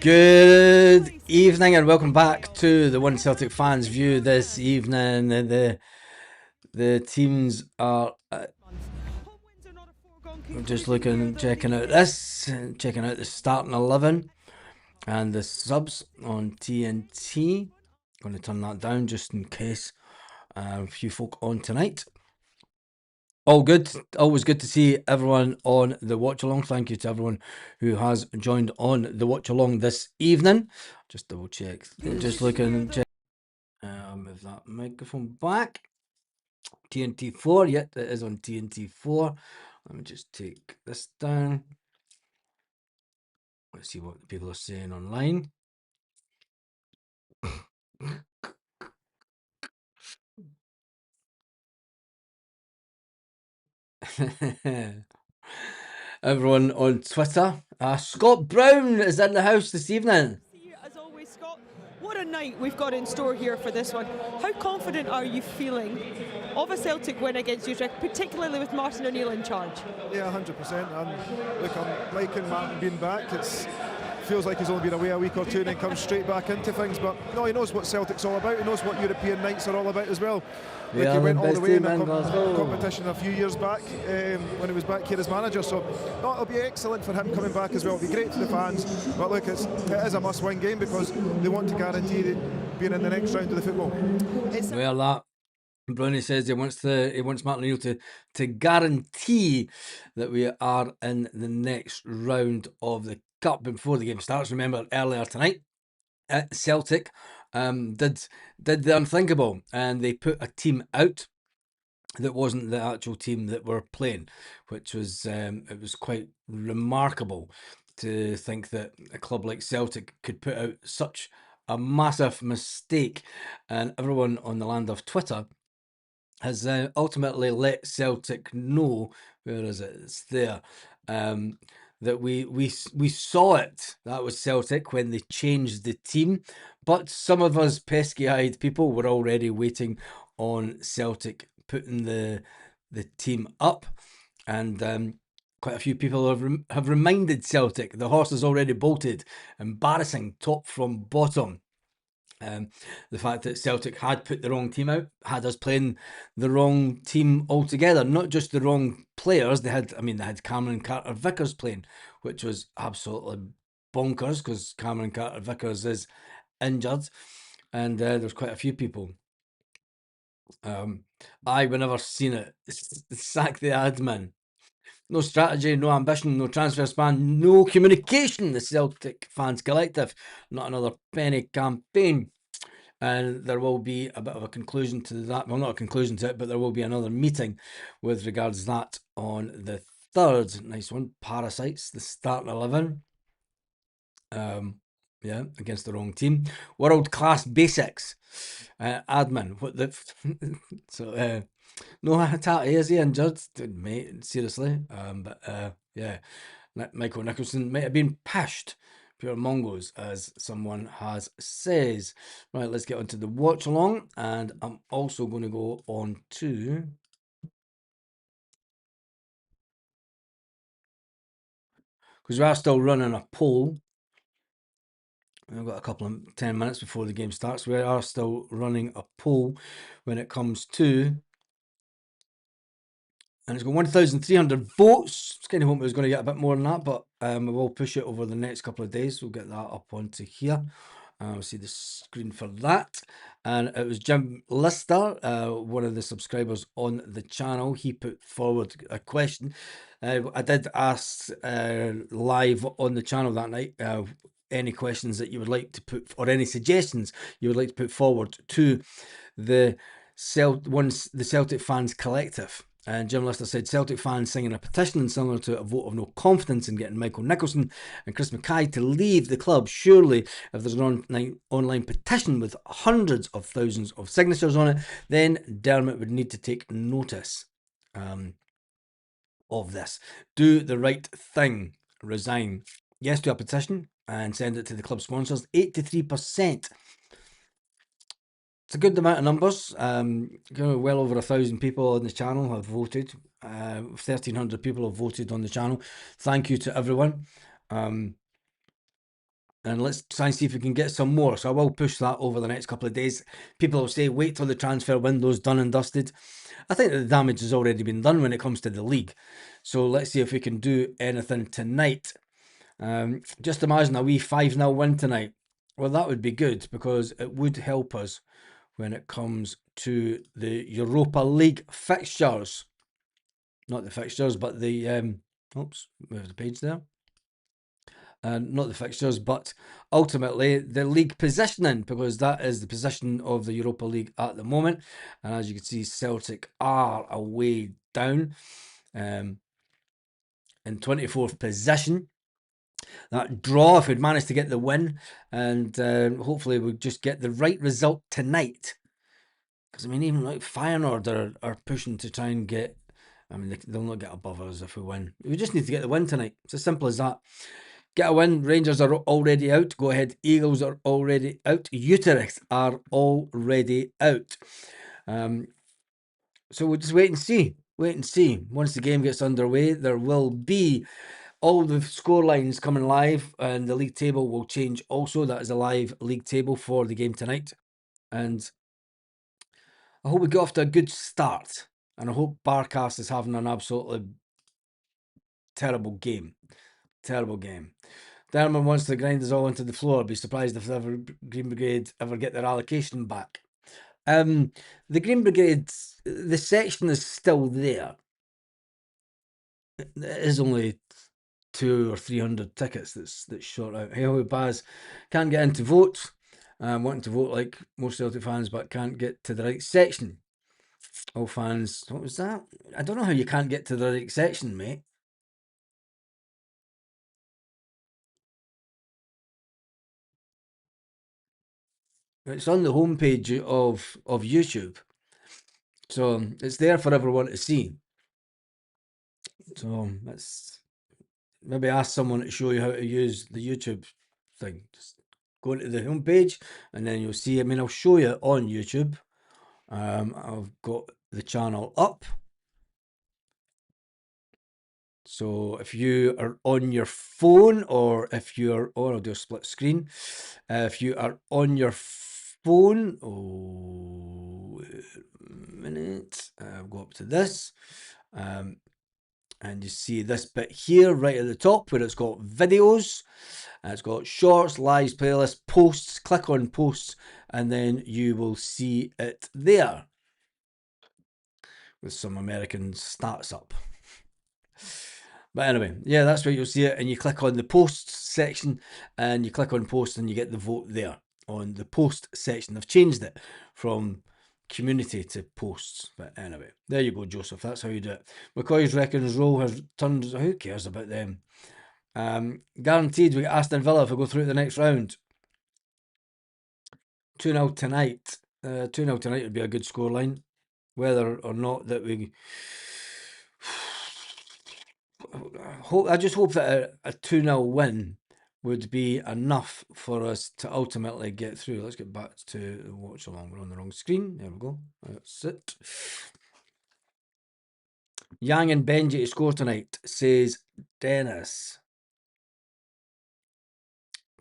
Good evening and welcome back to the One Celtic Fans View this evening. The teams are just checking out the starting 11 and the subs on TNT. Going to turn that down just in case a few folk on tonight. All good. Always good to see everyone on the watch along. Thank you to everyone who has joined on the watch along this evening. Just double check. Just check. Move that microphone back. TNT4. Yep, it is on TNT4. Let me just take this down. Let's see what the people are saying online. Everyone on Twitter. Scott Brown is in the house this evening. As always, Scott, what a night we've got in store here for this one. How confident are you feeling of a Celtic win against Utrecht, particularly with Martin O'Neill in charge? Yeah, 100%. I'm liking Martin being back. It feels like he's only been away a week or two and then comes straight back into things. But no, he knows what Celtic's all about. He knows what European nights are all about as well. He went all the way in the competition a few years back when he was back here as manager. So no, it'll be excellent for him coming back as well. It'll be great for the fans. But look, it is a must-win game because they want to guarantee being in the next round of the football. Well, that Brownie says he wants Martin O'Neill to guarantee that we are in the next round of the Cup before the game starts. Remember, earlier tonight, Celtic did the unthinkable, and they put a team out that wasn't the actual team that were playing, which was it was quite remarkable to think that a club like Celtic could put out such a massive mistake, and everyone on the land of Twitter has ultimately let Celtic know, where is it? It's there. That we saw it. That was Celtic when they changed the team, but some of us pesky-eyed people were already waiting on Celtic putting the team up, and quite a few people have reminded Celtic the horse has already bolted. Embarrassing, top from bottom. The fact that Celtic had put the wrong team out had us playing the wrong team altogether, not just the wrong players. They had Cameron Carter-Vickers playing, which was absolutely bonkers because Cameron Carter-Vickers is injured, and there's quite a few people. We never seen it. Sack the admin. No strategy, no ambition, no transfer span, no communication. The Celtic Fans Collective. Not another penny campaign. And there will be a bit of a conclusion to that. Well, not a conclusion to it, but there will be another meeting with regards to that on the 3rd. Nice one. Parasites, the starting 11. Yeah, against the wrong team. World class basics. Admin. What the? So, no, is he injured? Mate, seriously. Yeah, Michael Nicholson might have been pished. Pure Mongos, as someone has says. Right, let's get onto the watch along, and I'm also going to go on to because we are still running a poll. We've got a couple of 10 minutes before the game starts. We are still running a poll when it comes to, and it's got 1,300 votes. It's kind of hoping it was going to get a bit more than that, but we will push it over the next couple of days. We'll get that up onto here. See the screen for that. And it was Jim Lister, one of the subscribers on the channel. He put forward a question. I did ask live on the channel that night any questions that you would like to put, or any suggestions you would like to put forward to the Celtic Fans Collective. And Jim Lister said, Celtic fans singing a petition similar to a vote of no confidence in getting Michael Nicholson and Chris Mackay to leave the club. Surely, if there's an online petition with hundreds of thousands of signatures on it, then Dermot would need to take notice of this. Do the right thing. Resign. Yes to a petition and send it to the club sponsors. 83%. It's a good amount of numbers. Well over 1,000 people on the channel have voted. 1,300 people have voted on the channel. Thank you to everyone. and let's try and see if we can get some more. So I will push that over the next couple of days. People will say, wait till the transfer window's done and dusted. I think that the damage has already been done when it comes to the league. So let's see if we can do anything tonight. Just imagine a wee 5-0 win tonight. Well, that would be good because it would help us when it comes to the Europa League fixtures. Not the fixtures, but the... oops, move the page there. Not the fixtures, but ultimately the league positioning, because that is the position of the Europa League at the moment. And as you can see, Celtic are away down in 24th position. That draw, if we'd managed to get the win, and hopefully we'll just get the right result tonight. Because, I mean, even like Feyenoord are pushing to try and get... I mean, they'll not get above us if we win. We just need to get the win tonight. It's as simple as that. Get a win. Rangers are already out. Go ahead. Eagles are already out. Utrecht are already out. So we'll just wait and see. Wait and see. Once the game gets underway, there will be all the score lines coming live, and the league table will change also. That is a live league table for the game tonight. And I hope we get off to a good start. And I hope Barkas is having an absolutely terrible game. Terrible game. Dermot wants to grind us all into the floor. I'd be surprised if the Green Brigade ever get their allocation back. The Green Brigade, the section is still there. It is only 200 or 300 tickets that's short out. Hey, Baz can't get into vote. Wanting to vote like most Celtic fans, but can't get to the right section. All fans, what was that? I don't know how you can't get to the right section, mate. It's on the homepage of YouTube. So it's there for everyone to see. So let's maybe ask someone to show you how to use the YouTube thing. Just go into the homepage and then you'll see. I mean, I'll show you on YouTube. I've got the channel up. So if you are on your phone, or if you're, or I'll do a split screen. If you are on your phone, wait a minute, I'll go up to this. And you see this bit here right at the top where it's got videos, it's got shorts, lives, playlists, posts. Click on posts and then you will see it there with some American stats up. But anyway, yeah, that's where you'll see it, and you click on the posts section and you click on posts and you get the vote there on the post section. They've changed it from community to posts, but anyway, there you go, Joseph. That's how you do it. McCoy's reckons Rowe has turned. Who cares about them? Guaranteed we get Aston Villa if we go through to the next round. 2-0 tonight. 2-0 tonight would be a good scoreline. Whether or not that we I just hope that a 2-0 win would be enough for us to ultimately get through. Let's get back to the watch along. We're on the wrong screen. There we go. That's it. Yang and Benji to score tonight, says Dennis.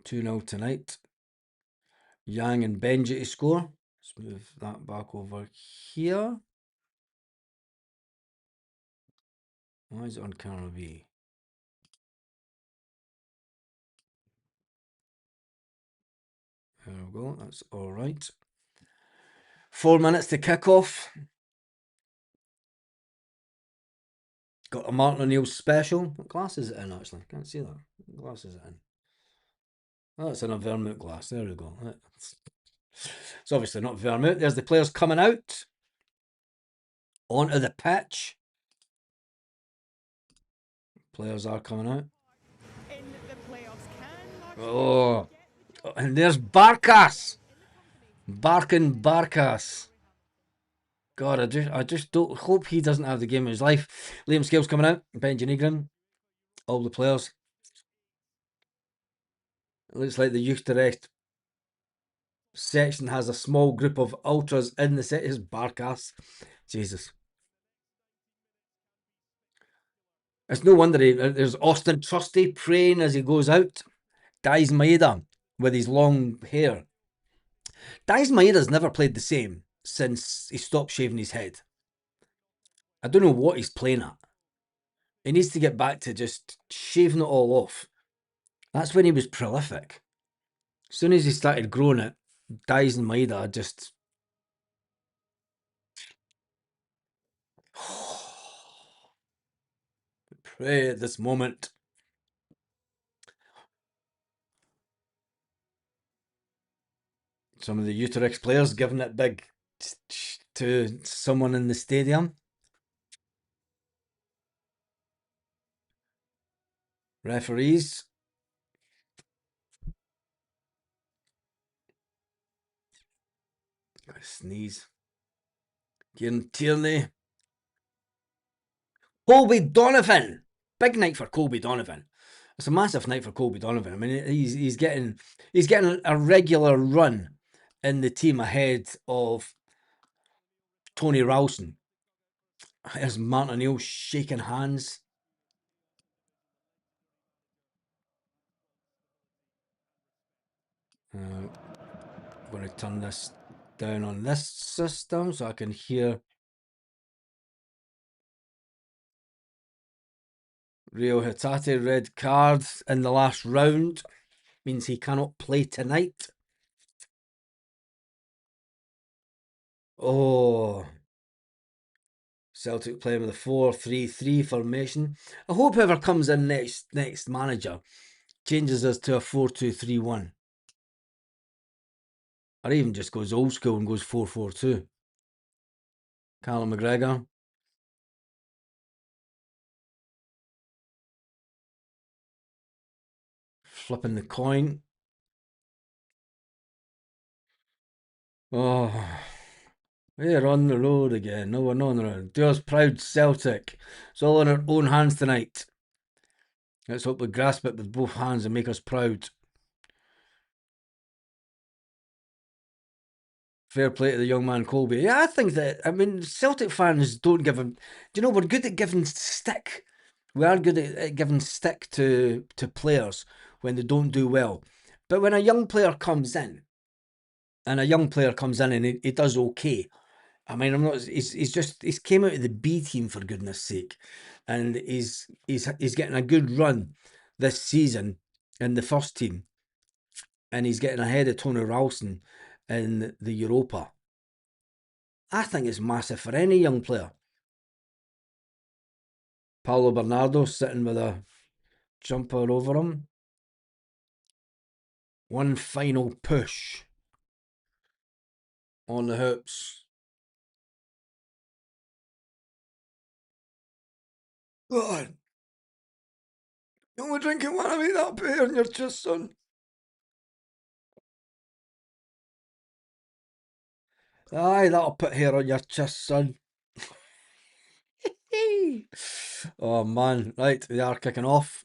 2-0 tonight. Yang and Benji to score. Let's move that back over here. Why is it on camera V? There we go. That's all right. 4 minutes to kick off. Got a Martin O'Neill special. What glass is it in, actually? Can't see that. What glass is it in? Oh, it's in a vermouth glass. There we go. It's obviously not vermouth. There's the players coming out onto the pitch. Players are coming out. In the playoffs, Oh, and there's Barkas. Barkas. God, I just don't hope he doesn't have the game of his life. Liam Scales coming out. Benji Negrin. All the players. It looks like the Utrecht section has a small group of ultras in the set. Here's Barkas. Jesus. It's no wonder there's Austin Trusty praying as he goes out. Guys Maeda. with his long hair. Daiz Maida's never played the same since he stopped shaving his head. I don't know what he's playing at. He needs to get back to just shaving it all off. That's when he was prolific. As soon as he started growing it, Daiz and Maida just... Pray at this moment. Some of the Utrecht players giving it big to someone in the stadium. Referees. Gotta sneeze. Kieran Tierney. Colby Donovan. Big night for Colby Donovan. It's a massive night for Colby Donovan. I mean, he's getting a regular run in the team ahead of Tony Ralston. There's Martin O'Neill shaking hands. I'm going to turn this down on this system so I can hear Rio Hitate. Red card in the last round means he cannot play tonight. Oh, Celtic playing with a 4-3-3 formation. I hope whoever comes in next manager changes us to a 4-2-3-1. Or even just goes old school and goes 4-4-2. Callum McGregor. Flipping the coin. Oh, we're on the road again. No, we're not on the road. Do us proud, Celtic. It's all in our own hands tonight. Let's hope we grasp it with both hands and make us proud. Fair play to the young man Colby. Yeah, I think that, I mean, Celtic fans don't give him... Do you know, we're good at giving stick. We are good at giving stick to players when they don't do well. But when a young player comes in, and he does okay, I mean, I'm not... He's came out of the B team, for goodness sake. And he's getting a good run this season in the first team. And he's getting ahead of Tony Ralston in the Europa. I think it's massive for any young player. Paulo Bernardo sitting with a jumper over him. One final push on the hoops. God, you only drinking one of me that beer in your chest, son. Aye, that'll put hair on your chest, son. Oh man, right, they are kicking off.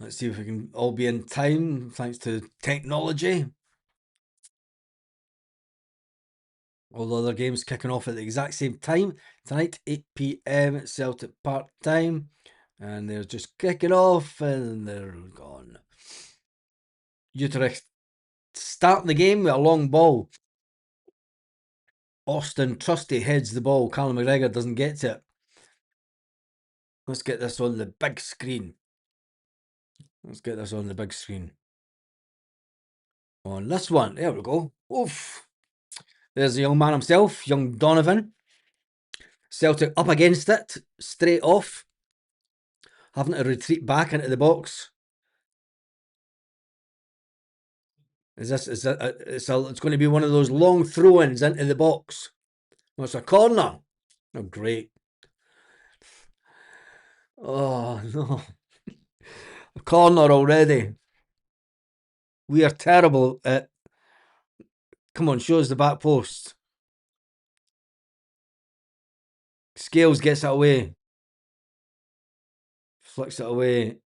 Let's see if we can all be in time, thanks to technology. All the other games kicking off at the exact same time. Tonight, 8 PM at Celtic Park time. And they're just kicking off and they're gone. Utrecht starting the game with a long ball. Austin Trusty heads the ball. Callum McGregor doesn't get to it. Let's get this on the big screen. On this one. There we go. Oof. There's the young man himself, young Donovan. Celtic up against it, straight off. Having to retreat back into the box. It's going to be one of those long throw-ins into the box. Oh, it's a corner. Oh, great. Oh, no. A corner already. We are terrible at... Come on, show us the back post. Scales gets it away. Flicks it away.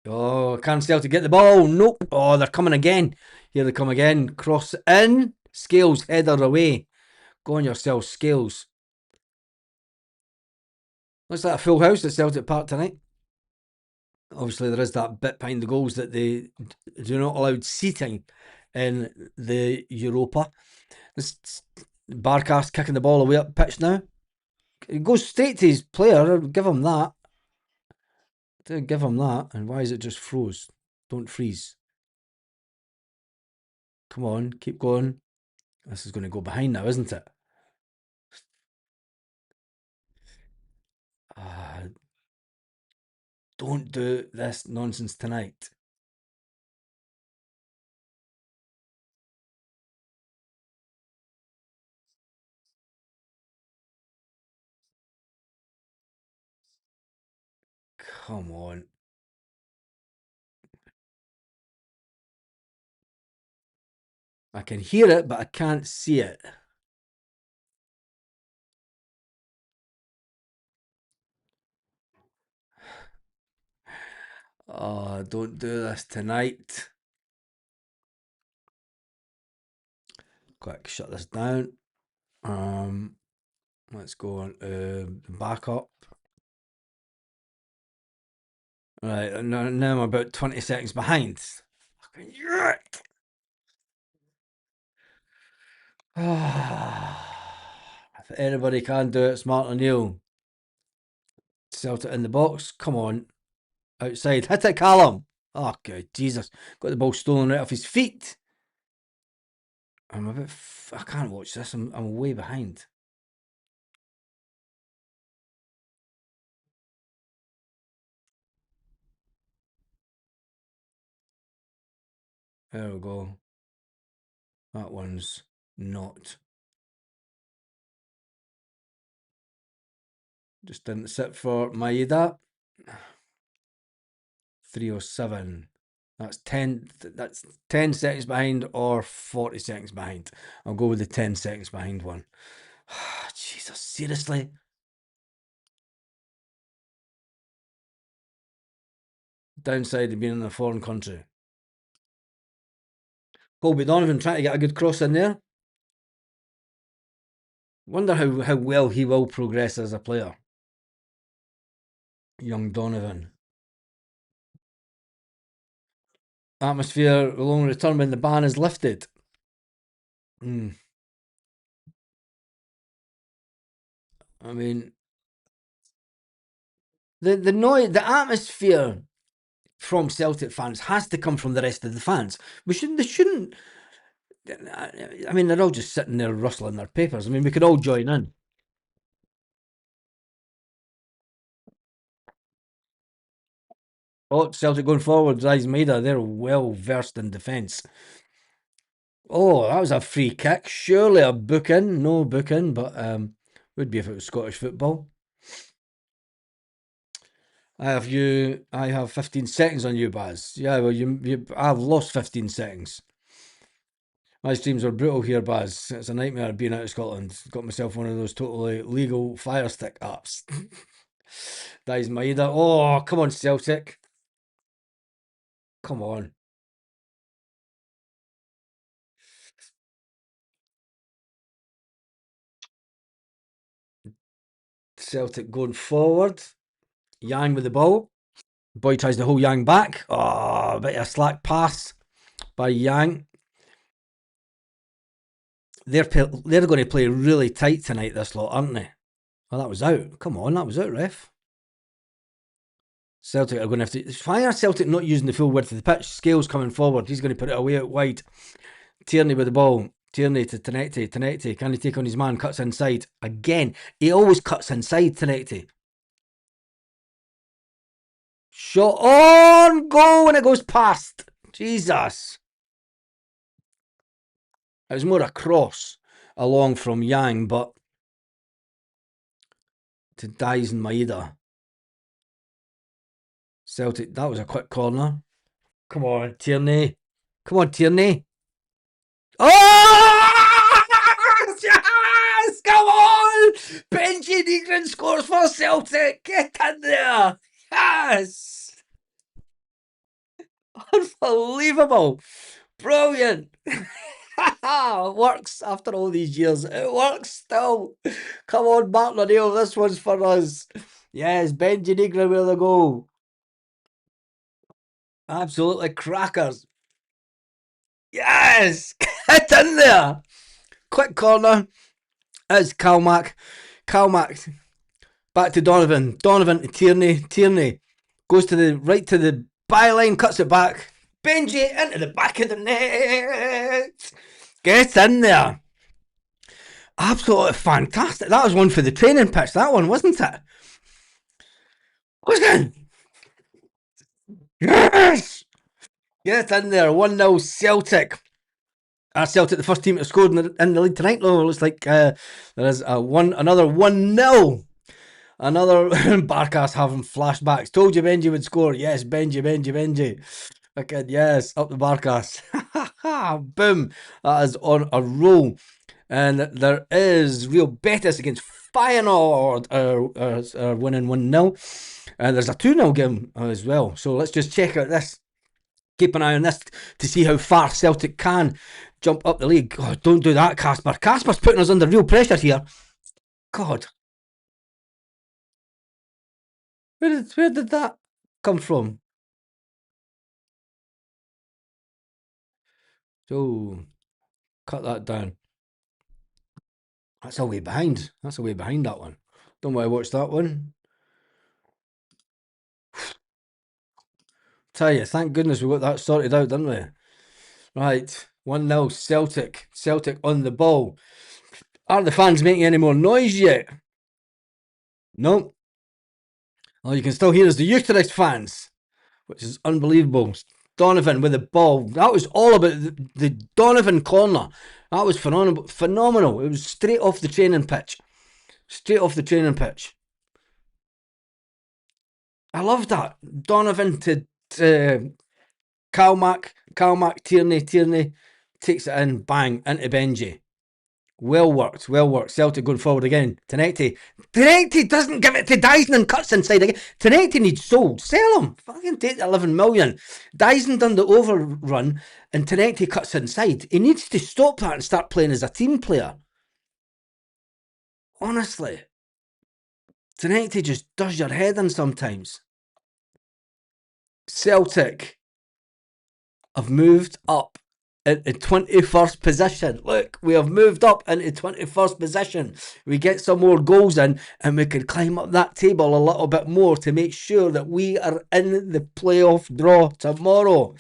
Oh, can't Celtic get the ball? Nope. Oh, they're coming again. Here they come again. Cross in. Scales header away. Go on yourself, Scales. Looks like a full house at Celtic Park tonight. obviously there is that bit behind the goals that they do not allow seating in the Europa. This Barcast kicking the ball away up pitch now. It goes straight to his player. Give him that. Give him that. And why is it just froze? Don't freeze. Come on, keep going. This is going to go behind now, isn't it? Don't do this nonsense tonight. Come on. I can hear it, but I can't see it. Oh, don't do this tonight. Quick, shut this down. Let's go on back up. Right, now I'm about 20 seconds behind. Fucking yuck! If anybody can do it, it's Martin O'Neill. Celtic in the box. Come on. Outside. Hit it, Callum. Oh, God, Jesus. Got the ball stolen right off his feet. I'm a bit... I can't watch this. I'm way behind. There we go. That one's not. Just didn't sit for Maeda. 307. That's 10 seconds behind or 40 seconds behind. I'll go with the 10 seconds behind one. Jesus, seriously? Downside of being in a foreign country. Colby Donovan trying to get a good cross in there. Wonder how well he will progress as a player. Young Donovan. Atmosphere will only return when the ban is lifted. I mean, the noise, the atmosphere from Celtic fans has to come from the rest of the fans. They shouldn't. I mean, they're all just sitting there rustling their papers. I mean, we could all join in. Oh, Celtic going forward. Rise Maida, they're well versed in defence. Oh, that was a free kick. Surely a booking. No booking, but would be if it was Scottish football. I have 15 seconds on you, Baz. Yeah, well, I've lost 15 seconds. My streams are brutal here, Baz. It's a nightmare being out of Scotland. Got myself one of those totally legal Fire Stick apps. Dies Maida. Oh, come on, Celtic. Come on. Celtic going forward. Yang with the ball. Boy tries to hold Yang back. Oh, a bit of a slack pass by Yang. They're going to play really tight tonight, this lot, aren't they? Well, that was out. Come on, that was out, ref. Celtic are going to have to... Why are Celtic not using the full width of the pitch? Scales coming forward. He's going to put it away out wide. Tierney with the ball. Tierney to Tenecti. Tenecti, can he take on his man? Cuts inside. Again, he always cuts inside, Tenecti. Shot on goal when it goes past. Jesus. It was more a cross along from Yang, but to Dies and Maeda. Celtic, that was a quick corner. Come on, Tierney. Come on, Tierney. Oh! Yes! Come on! Benji Negrin scores for Celtic. Get in there. Yes! Unbelievable. Brilliant. It works after all these years. It works still. Come on, Martin O'Neill. This one's for us. Yes, Benji Negrin with the goal. Absolutely crackers. Yes! Get in there! Quick corner. It's Calmac. Calmac back to Donovan. Donovan to Tierney. Tierney goes to the right to the byline, cuts it back. Benji into the back of the net. Get in there. Absolutely fantastic. That was one for the training pitch, that one, wasn't it? Listen. Yes! Get in there. 1-0 Celtic. Celtic, the first team to score in the league tonight. Though looks like there is another 1-0. Another Barkas having flashbacks. Told you Benji would score. Yes, Benji. Okay, yes, up the Barkas. Boom. That is on a roll. And there is Real Betis against Feyenoord winning 1-0. And there's a 2-0 game as well. So let's just check out this. Keep an eye on this to see how far Celtic can jump up the league. God, don't do that, Casper. Casper's putting us under real pressure here. God. Where did that come from? So, cut that down. That's a way behind. That's a way behind, that one. Don't want to watch that one. Tell you, thank goodness we got that sorted out, didn't we? Right, 1-0 Celtic. Celtic on the ball. Aren't the fans making any more noise yet? No. Well, you can still hear us, the Utrecht fans, which is unbelievable. Donovan with the ball. That was all about the Donovan corner. That was phenomenal. It was straight off the training pitch. Straight off the training pitch. I love that. Donovan to Calmac, Tierney takes it in, bang, into Benji. Well worked. Celtic going forward again. Tenecti doesn't give it to Dyson and cuts inside again. Tenecti needs sold. Sell him. Fucking take the 11 million. Dyson done the overrun and Tenecti cuts inside. He needs to stop that and start playing as a team player. Honestly. Tenecti just does your head in sometimes. Celtic have moved up into 21st position. Look, we have moved up into 21st position. We get some more goals in and we can climb up that table a little bit more to make sure that we are in the playoff draw tomorrow.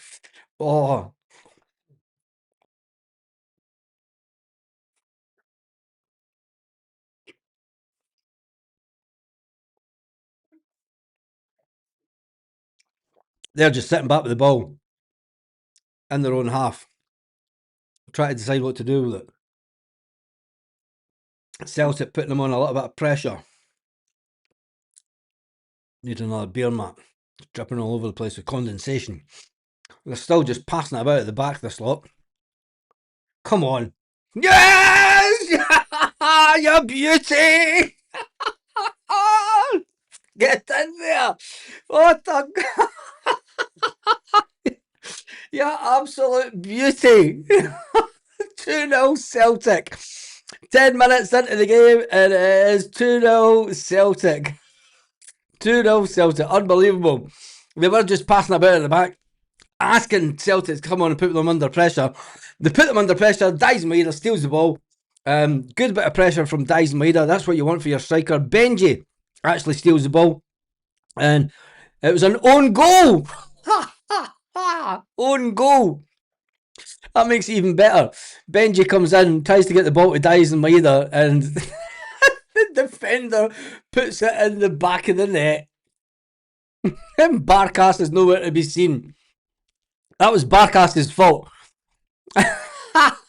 Oh. They're just sitting back with the ball in their own half. Try to decide what to do with it. Celtic putting them on a little bit of pressure. Need another beer mat. It's dripping all over the place with condensation. They're still just passing it about at the back of the slot. Come on. Yes! You beauty! Get in there! What the... You absolute beauty! 2-0 Celtic. 10 minutes into the game and it is 2-0 Celtic. 2-0 Celtic. Unbelievable. They were just passing about at the back, asking Celtic to come on and put them under pressure. They put them under pressure. Dyson Maeda steals the ball. Good bit of pressure from Dyson Maeda. That's what you want for your striker. Benji actually steals the ball. And it was an own goal. Own goal. That makes it even better. Benji comes in, tries to get the ball to Dyson Maeda, and the defender puts it in the back of the net. And Barkas is nowhere to be seen. That was Barkas' fault.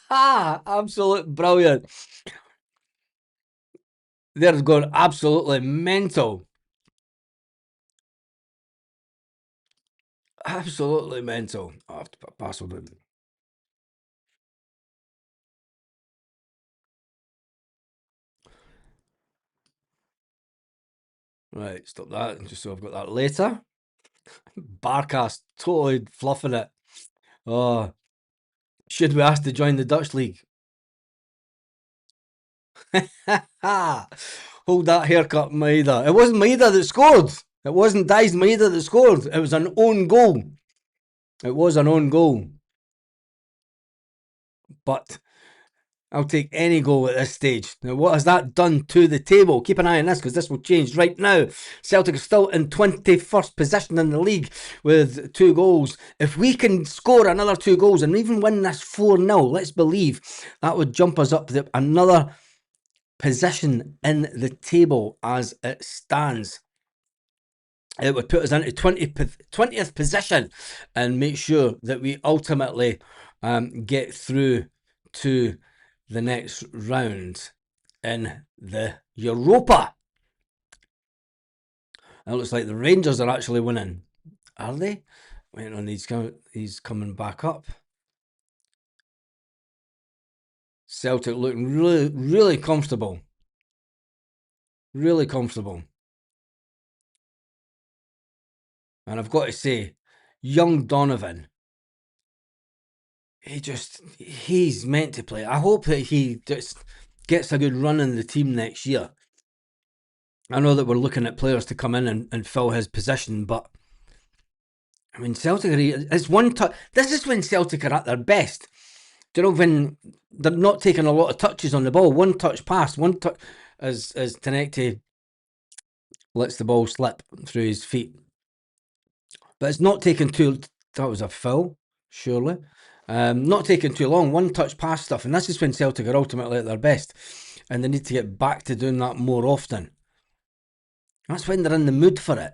Absolute brilliant. They're going absolutely mental. Absolutely mental. I have to put a password in. Right, stop that. Just so I've got that later. Barkas totally fluffing it. Oh, should we ask to join the Dutch league? Hold that haircut, Maeda. It wasn't Maeda that scored. It wasn't Dyson Maeda that scored. It was an own goal. It was an own goal. But I'll take any goal at this stage. Now, what has that done to the table? Keep an eye on this because this will change right now. Celtic are still in 21st position in the league with 2 goals. If we can score another 2 goals and even win this 4-0, let's believe that would jump us up another position in the table as it stands. It would put us into 20th position and make sure that we ultimately get through to the next round in the Europa. It looks like the Rangers are actually winning. Are they? Wait on, he's coming back up. Celtic looking really, really comfortable. Really comfortable. And I've got to say, young Donovan, he's meant to play. I hope that he just gets a good run in the team next year. I know that we're looking at players to come in and fill his position, but I mean, Celtic it's one touch. This is when Celtic are at their best. Do you know, when they're not taking a lot of touches on the ball? One touch pass, one touch as Tenecti lets the ball slip through his feet. But it's not taking too. That was a foul, surely. Not taking too long. One touch pass stuff, and this is when Celtic are ultimately at their best, and they need to get back to doing that more often. That's when they're in the mood for it.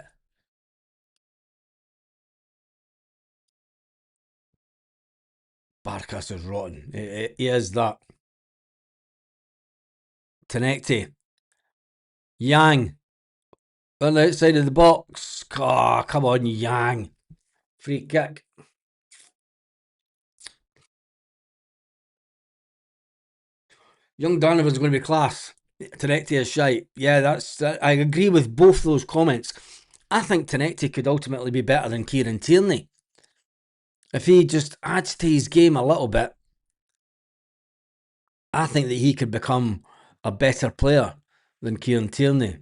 Barkas is rotten. He is that. Tenecti. Yang. On the outside of the box. Oh, come on, Yang. Free kick. Young Donovan's going to be class. Tenecti is shite. Yeah, I agree with both those comments. I think Tenecti could ultimately be better than Kieran Tierney. If he just adds to his game a little bit, I think that he could become a better player than Kieran Tierney.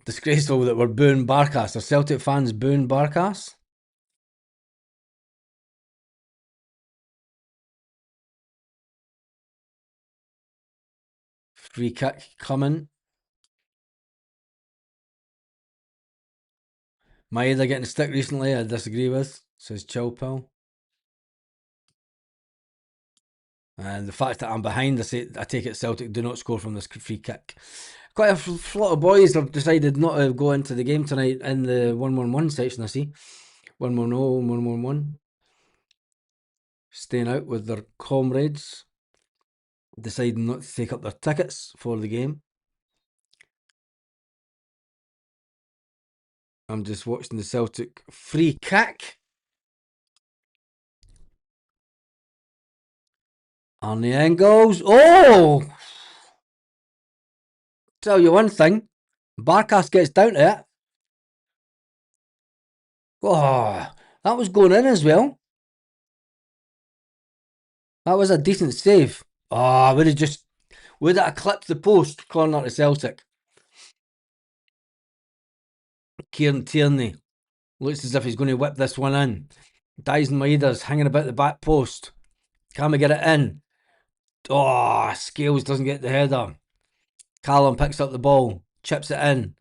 Disgraceful that we're booing Barkas. Are Celtic fans booing Barkas? Free kick coming. Maeda getting a stick recently, I disagree with, says Chilpel. And the fact that I'm behind, I take it Celtic do not score from this free kick. Quite a lot of boys have decided not to go into the game tonight in the 1-1-1 section, I see. 1-1-0, 1-1-1. Staying out with their comrades. Deciding not to take up their tickets for the game. I'm just watching the Celtic free kick. On the angles. Oh! Tell you one thing. Barkas gets down to it. Oh, that was going in as well. That was a decent save. Oh, would it have clipped the post? Corner to Celtic. Kieran Tierney looks as if he's going to whip this one in. Dyson Maeda's hanging about the back post. Can we get it in? Oh, Scales doesn't get the header. Callum picks up the ball, chips it in.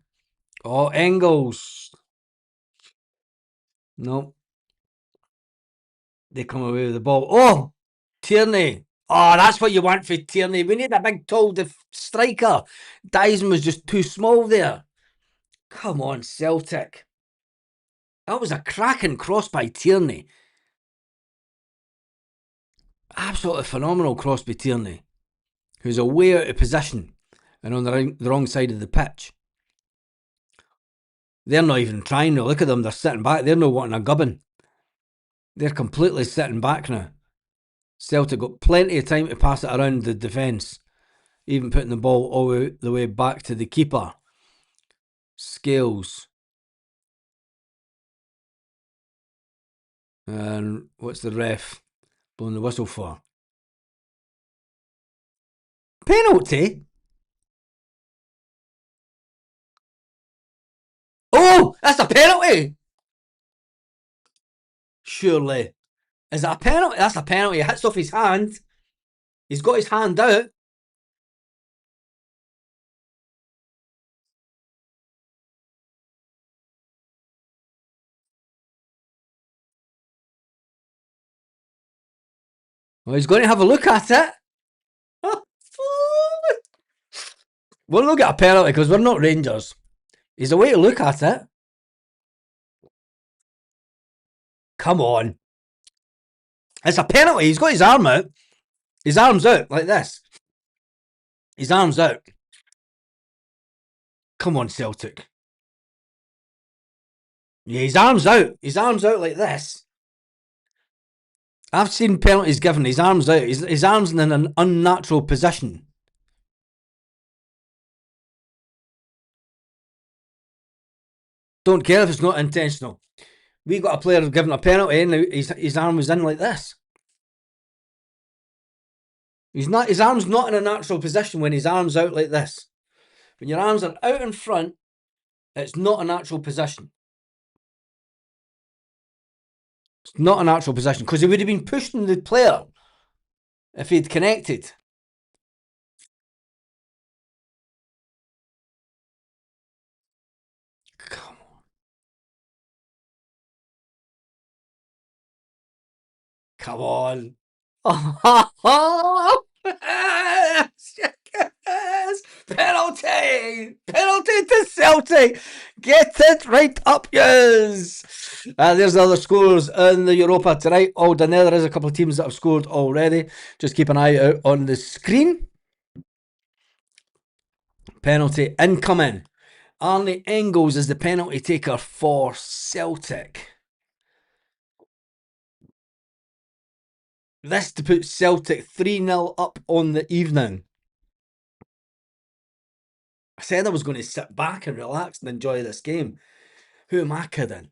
Oh, Engels. Nope. They come away with the ball. Oh, Tierney. Oh, that's what you want for Tierney. We need a big, tall striker. Dyson was just too small there. Come on, Celtic. That was a cracking cross by Tierney. Absolutely phenomenal cross by Tierney, who's away out of position and on the wrong side of the pitch. They're not even trying to look at them. They're sitting back. They're not wanting a gubbin. They're completely sitting back now. Celtic got plenty of time to pass it around the defence, even putting the ball all the way back to the keeper. Scales. And what's the ref blowing the whistle for? Penalty? Oh, that's a penalty. Surely. Is that a penalty? That's a penalty. It hits off his hand. He's got his hand out. Well, he's going to have a look at it. We'll not get a penalty because we're not Rangers. He's a way to look at it. Come on. It's a penalty. He's got his arm out. His arm's out like this. His arm's out. Come on, Celtic. Yeah, his arm's out. His arm's out like this. I've seen penalties given. His arm's out. His arm's in an unnatural position. Don't care if it's not intentional. We got a player given a penalty and his arm was in like this. His arm's not in a natural position when his arm's out like this. When your arms are out in front, it's not a natural position. It's not a natural position because he would have been pushing the player if he'd connected. Come on. Come on. Yes! Penalty! Penalty to Celtic! Get it right up, yes! There's the other scores in the Europa tonight. All done there. There is a couple of teams that have scored already. Just keep an eye out on the screen. Penalty incoming. Arnie Engels is the penalty taker for Celtic. This to put Celtic 3-0 up on the evening. I said I was going to sit back and relax and enjoy this game. Who am I kidding?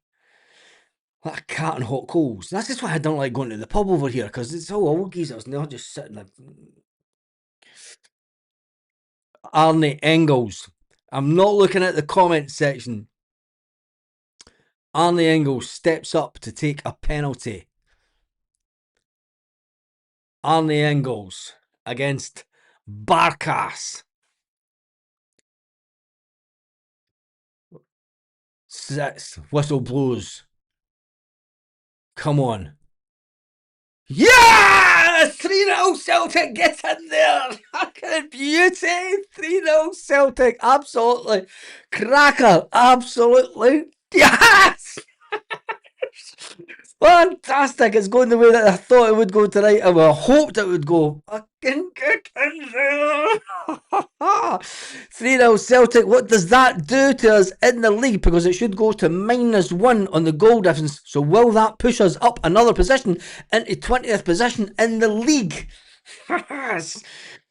Like a cat and hot coals. That's just why I don't like going to the pub over here, because it's all old geezers and they're just sitting there. Arnie Engels. I'm not looking at the comment section. Arnie Engels steps up to take a penalty. Arnie Engels against Barkas. Six. Whistle blows. Come on. Yeah! 3-0 Celtic, get in there! Fucking beauty! 3-0 Celtic, absolutely. Cracker, absolutely. Yes! Fantastic, it's going the way that I thought it would go tonight. I hoped it would go. Fucking get in there! 3-0 Celtic, what does that do to us in the league? Because it should go to -1 on the goal difference. So will that push us up another position into 20th position in the league?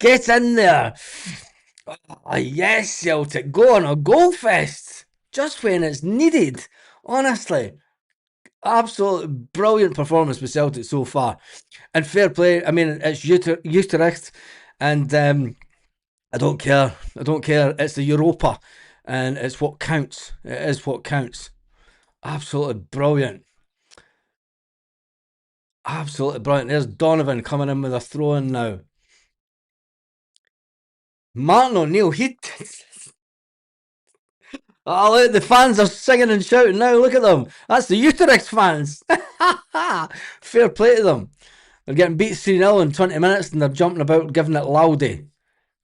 Get in there. Oh, yes, Celtic, go on a goal fest. Just when it's needed. Honestly. Absolutely brilliant performance with Celtic so far. And fair play. I mean, it's Utrecht. And I don't care. I don't care. It's the Europa. And it's what counts. It is what counts. Absolutely brilliant. Absolutely brilliant. There's Donovan coming in with a throw-in now. Martin O'Neill, oh, look, the fans are singing and shouting now. Look at them. That's the Utrecht fans. Fair play to them. They're getting beat 3-0 in 20 minutes and they're jumping about giving it loudy.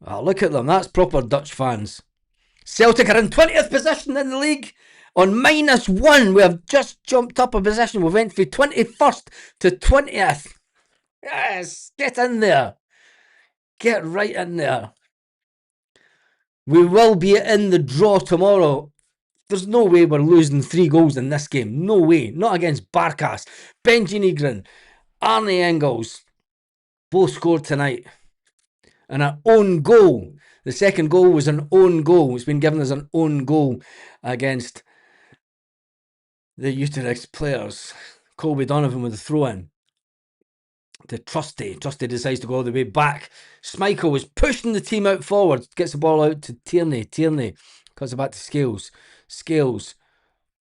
Oh, look at them. That's proper Dutch fans. Celtic are in 20th position in the league on -1. We have just jumped up a position. We went from 21st to 20th. Yes, get in there. Get right in there. We will be in the draw tomorrow. There's no way we're losing 3 goals in this game. No way. Not against Barkas. Benji Nygren, Arnie Engels, both scored tonight. And an own goal. The second goal was an own goal. It's been given as an own goal against the Utrecht players. Colby Donovan with the throw-in to Trusty. Trusty decides to go all the way back. Schmeichel was pushing the team out forward. Gets the ball out to Tierney. Tierney cuts it back to Scales. Scales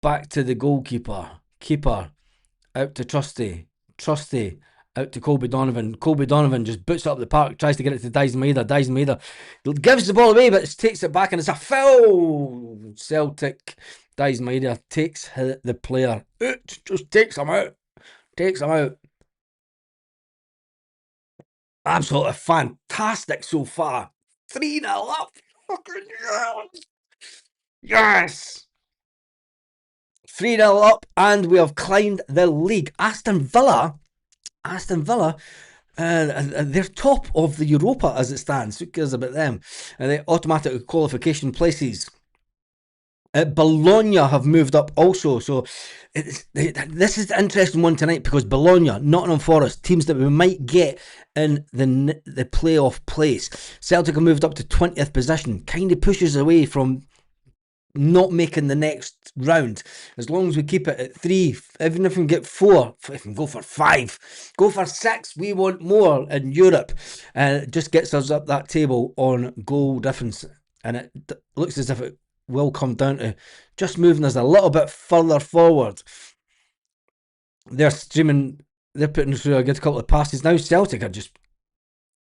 back to the goalkeeper. Keeper out to Trusty. Trusty out to Colby Donovan. Colby Donovan just boots it up the park, tries to get it to Dyson Maeda. Dyson Maeda gives the ball away, but takes it back, and it's a foul. Celtic. Dyson Maeda takes the player out, just takes him out. Takes him out. Absolutely fantastic so far. 3-0 up. Fucking yes. Yes. 3-0 up, and we have climbed the league. Aston Villa, they're top of the Europa as it stands. Who cares about them? And the automatic qualification places. Bologna have moved up also, so this is the interesting one tonight, because Bologna, Nottingham Forest, teams that we might get in the playoff place. Celtic have moved up to 20th position, kind of pushes away from not making the next round. As long as we keep it at 3, even if we can get 4, if we can go for 5, go for 6, we want more in Europe. It just gets us up that table on goal difference, and it looks as if it will come down to just moving us a little bit further forward. They're streaming, they're putting through a good couple of passes. Now Celtic are just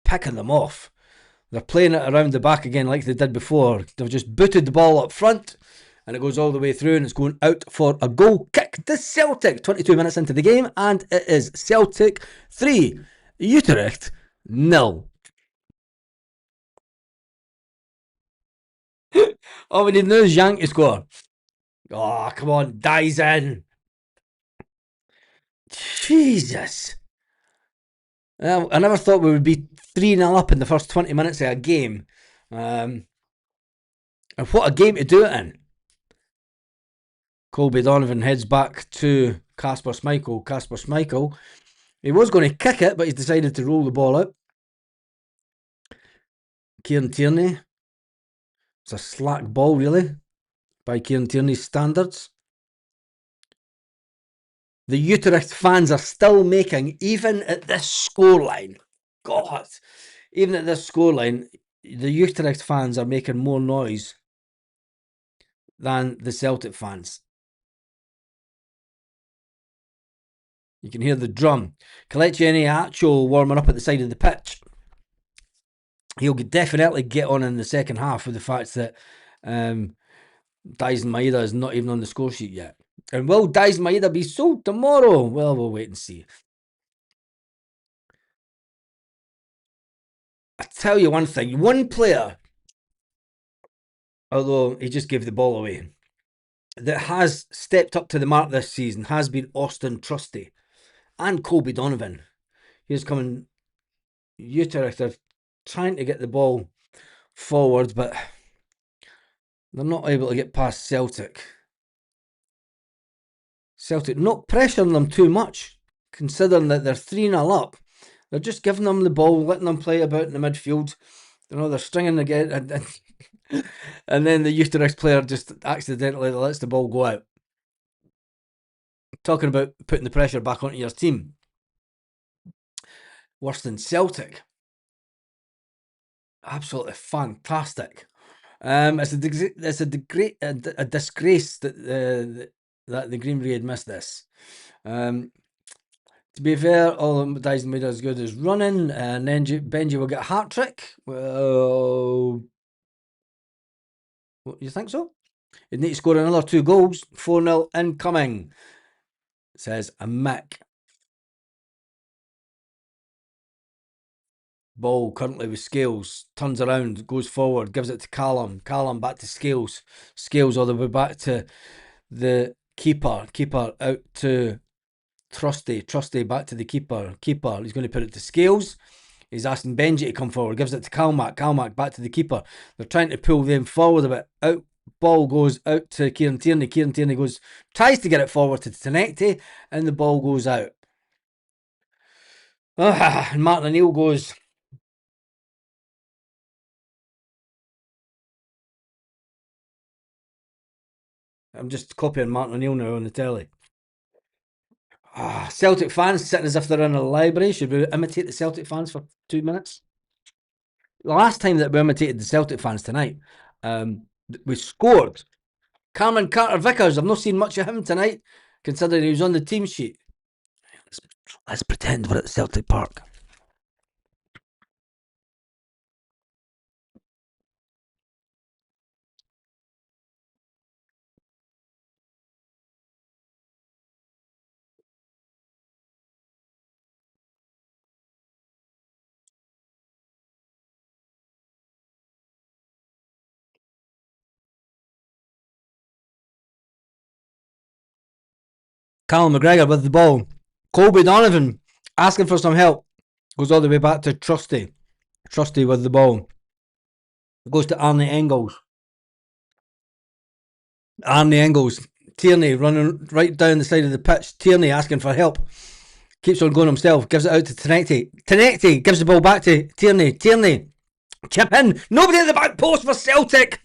picking them off. They're playing it around the back again like they did before. They've just booted the ball up front, and it goes all the way through, and it's going out for a goal kick to Celtic. 22 minutes into the game, and it is Celtic 3, Utrecht 0. All we need now is Yank to score. Oh, come on, dies in. Jesus. I never thought we would be 3-0 up in the first 20 minutes of a game. And what a game to do it in. Colby Donovan heads back to Kasper Schmeichel. Kasper Schmeichel, he was going to kick it, but he's decided to roll the ball out. Kieran Tierney. It's a slack ball, really, by Kieran Tierney's standards. The Utrecht fans are still making, even at this scoreline, God, even at this scoreline, the Utrecht fans are making more noise than the Celtic fans. You can hear the drum. Kelechi Iheanacho warming up at the side of the pitch. He'll definitely get on in the second half with the fact that Dyson Maeda is not even on the score sheet yet. And will Dyson Maeda be sold tomorrow? Well, we'll wait and see. I tell you one thing, one player, although he just gave the ball away, that has stepped up to the mark this season has been Austin Trusty and Colby Donovan. He's coming. Utrecht are trying to get the ball forward, but they're not able to get past Celtic. Celtic not pressuring them too much, considering that they're 3-0 up. They're just giving them the ball, letting them play about in the midfield. You know, they're stringing again, and then the Utrecht player just accidentally lets the ball go out. Talking about putting the pressure back onto your team. Worse than Celtic. Absolutely fantastic. It's a disgrace that the Green Brigade missed this. To be fair, all Dyson made as good as running, and then Benji will get a hat trick. Well, what, you think so? He'd need to score another 2 goals. 4-0 incoming, says a Mick. Ball currently with Scales, turns around, goes forward, gives it to Callum. Callum back to Scales. Scales all the way back to the keeper. Keeper out to Trusty. Trusty back to the keeper. Keeper, he's going to put it to Scales. He's asking Benji to come forward. Gives it to Calmac. Calmac back to the keeper. They're trying to pull them forward a bit. Out. Ball goes out to Kieran Tierney. Kieran Tierney tries to get it forward to Tenecti, and the ball goes out. And Martin O'Neill goes. I'm just copying Martin O'Neill now on the telly. Celtic fans sitting as if they're in a library. Should we imitate the Celtic fans for 2 minutes? The last time that we imitated the Celtic fans tonight, we scored Cameron Carter-Vickers, I've not seen much of him tonight, considering he was on the team sheet. Let's pretend we're at Celtic Park. Callum McGregor with the ball. Colby Donovan asking for some help. Goes all the way back to Trusty. Trusty with the ball. Goes to Arnie Engels. Arnie Engels. Tierney running right down the side of the pitch. Tierney asking for help. Keeps on going himself. Gives it out to Tenecti. Tenecti gives the ball back to Tierney. Tierney. Chip in. Nobody at the back post for Celtic.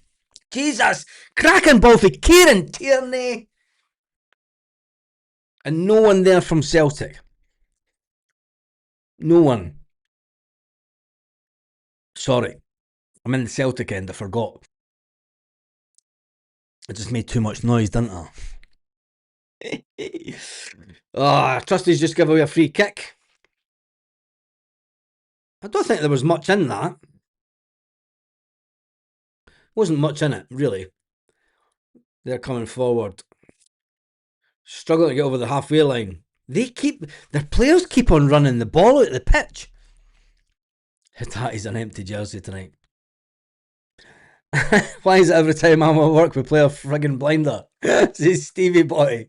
Jesus. Cracking ball for Kieran Tierney. And no one there from Celtic. No one. Sorry. I'm in the Celtic end. I forgot. I just made too much noise, didn't I? Trusty's just give away a free kick. I don't think there was much in that. Wasn't much in it, really. They're coming forward. Struggling to get over the halfway line. Their players keep on running the ball out of the pitch. Hitachi's an empty jersey tonight. Why is it every time I'm at work we play a friggin' blinder? It's Stevie boy.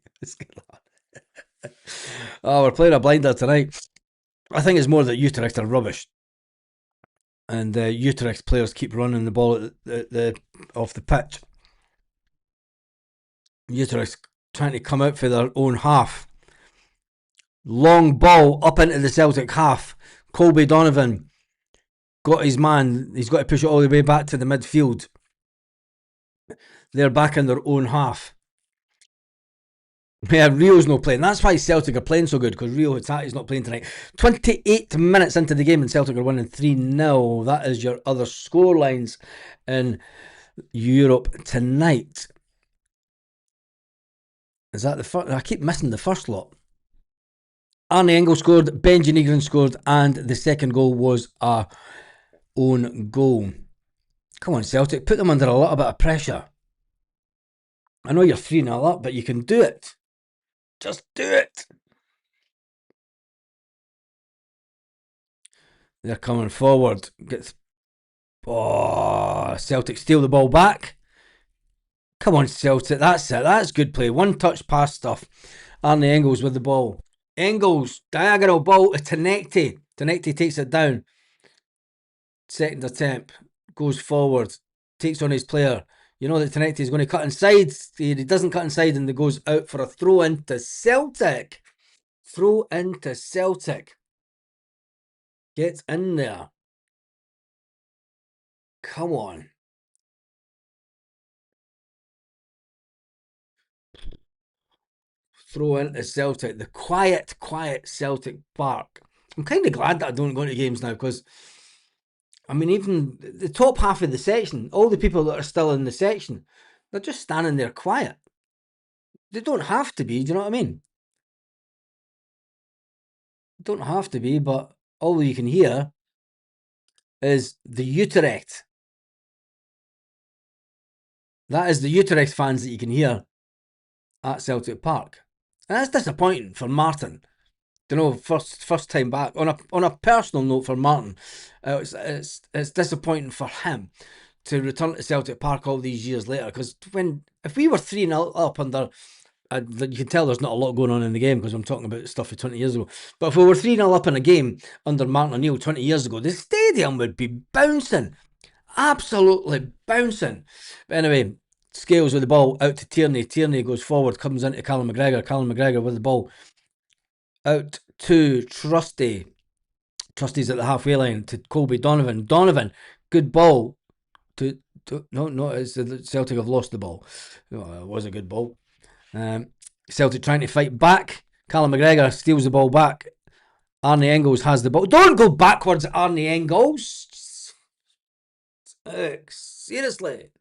Oh, we're playing a blinder tonight. I think it's more that Utrecht are rubbish. And Utrecht players keep running the ball off the pitch. Utrecht trying to come out for their own half. Long ball up into the Celtic half. Colby Donovan got his man. He's got to push it all the way back to the midfield. They're back in their own half. Yeah, Rio's not playing. That's why Celtic are playing so good, because Rio Hitachi's not playing tonight. 28 minutes into the game and Celtic are winning 3-0. That is your other score lines in Europe tonight. Is that the first? I keep missing the first lot. Arnie Engel scored, Benji Negrin scored, and the second goal was a own goal. Come on, Celtic, put them under a little bit of pressure. I know you're 3-0 up, but you can do it. Just do it. They're coming forward. Celtic steal the ball back. Come on, Celtic. That's it. That's good play. One touch pass stuff. Arnie Engels with the ball. Engels, diagonal ball to Tenecti. Tenecti takes it down. Second attempt. Goes forward. Takes on his player. You know that Tenecti is going to cut inside. He doesn't cut inside and it goes out for a throw into Celtic. Throw into Celtic. Get in there. Come on. Throw into Celtic. The quiet Celtic Park. I'm kind of glad that I don't go to games now, because I mean, even the top half of the section, all the people that are still in the section, they're just standing there quiet. They don't have to be, do you know what I mean? They don't have to be, but all you can hear is the Utrecht. That is the Utrecht fans that you can hear at Celtic Park. And that's disappointing for Martin. You know, first time back. On a personal note for Martin, it's disappointing for him to return to Celtic Park all these years later. Because if we were 3-0 up under, you can tell there's not a lot going on in the game because I'm talking about stuff for 20 years ago. But if we were 3-0 up in a game under Martin O'Neill 20 years ago, the stadium would be bouncing. Absolutely bouncing. But anyway, Scales with the ball out to Tierney. Tierney goes forward, comes into Callum McGregor. Callum McGregor with the ball out to Trusty. Trusty's at the halfway line to Colby Donovan. Donovan, good ball. No, it's the Celtic have lost the ball. Oh, it was a good ball. Celtic trying to fight back. Callum McGregor steals the ball back. Arnie Engels has the ball. Don't go backwards, Arnie Engels. Seriously.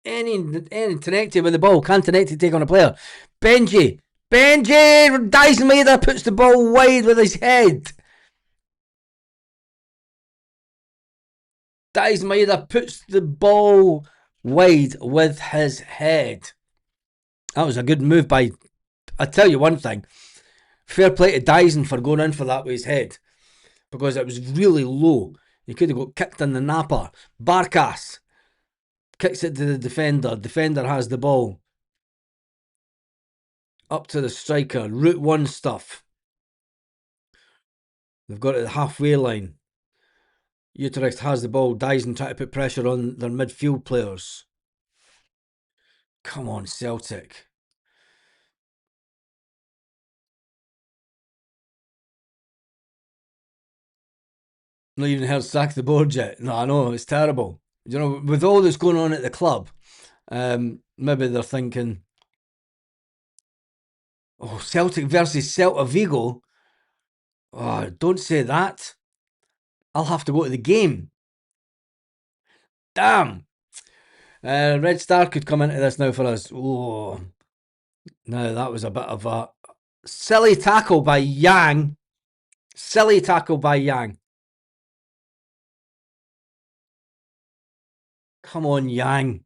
Any Tenecti with the ball. Can Tenecti take on a player? Benji Dyson Maeda puts the ball wide with his head. Dyson Maeda puts the ball wide with his head. That was a good move by. I tell you one thing. Fair play to Dyson for going in for that with his head, because it was really low. He could have got kicked in the napper. Barkas kicks it to the defender. Defender has the ball. Up to the striker. Route 1 stuff. They've got it at the halfway line. Utrecht has the ball. Dyson trying to put pressure on their midfield players. Come on, Celtic. Not even heard sack the board yet. No, I know, it's terrible. You know, with all that's going on at the club, maybe they're thinking, oh, Celtic versus Celta Vigo. Oh, don't say that. I'll have to go to the game. Damn. Red Star could come into this now for us. Oh, no, that was a bit of a silly tackle by Yang. Silly tackle by Yang. Come on, Yang.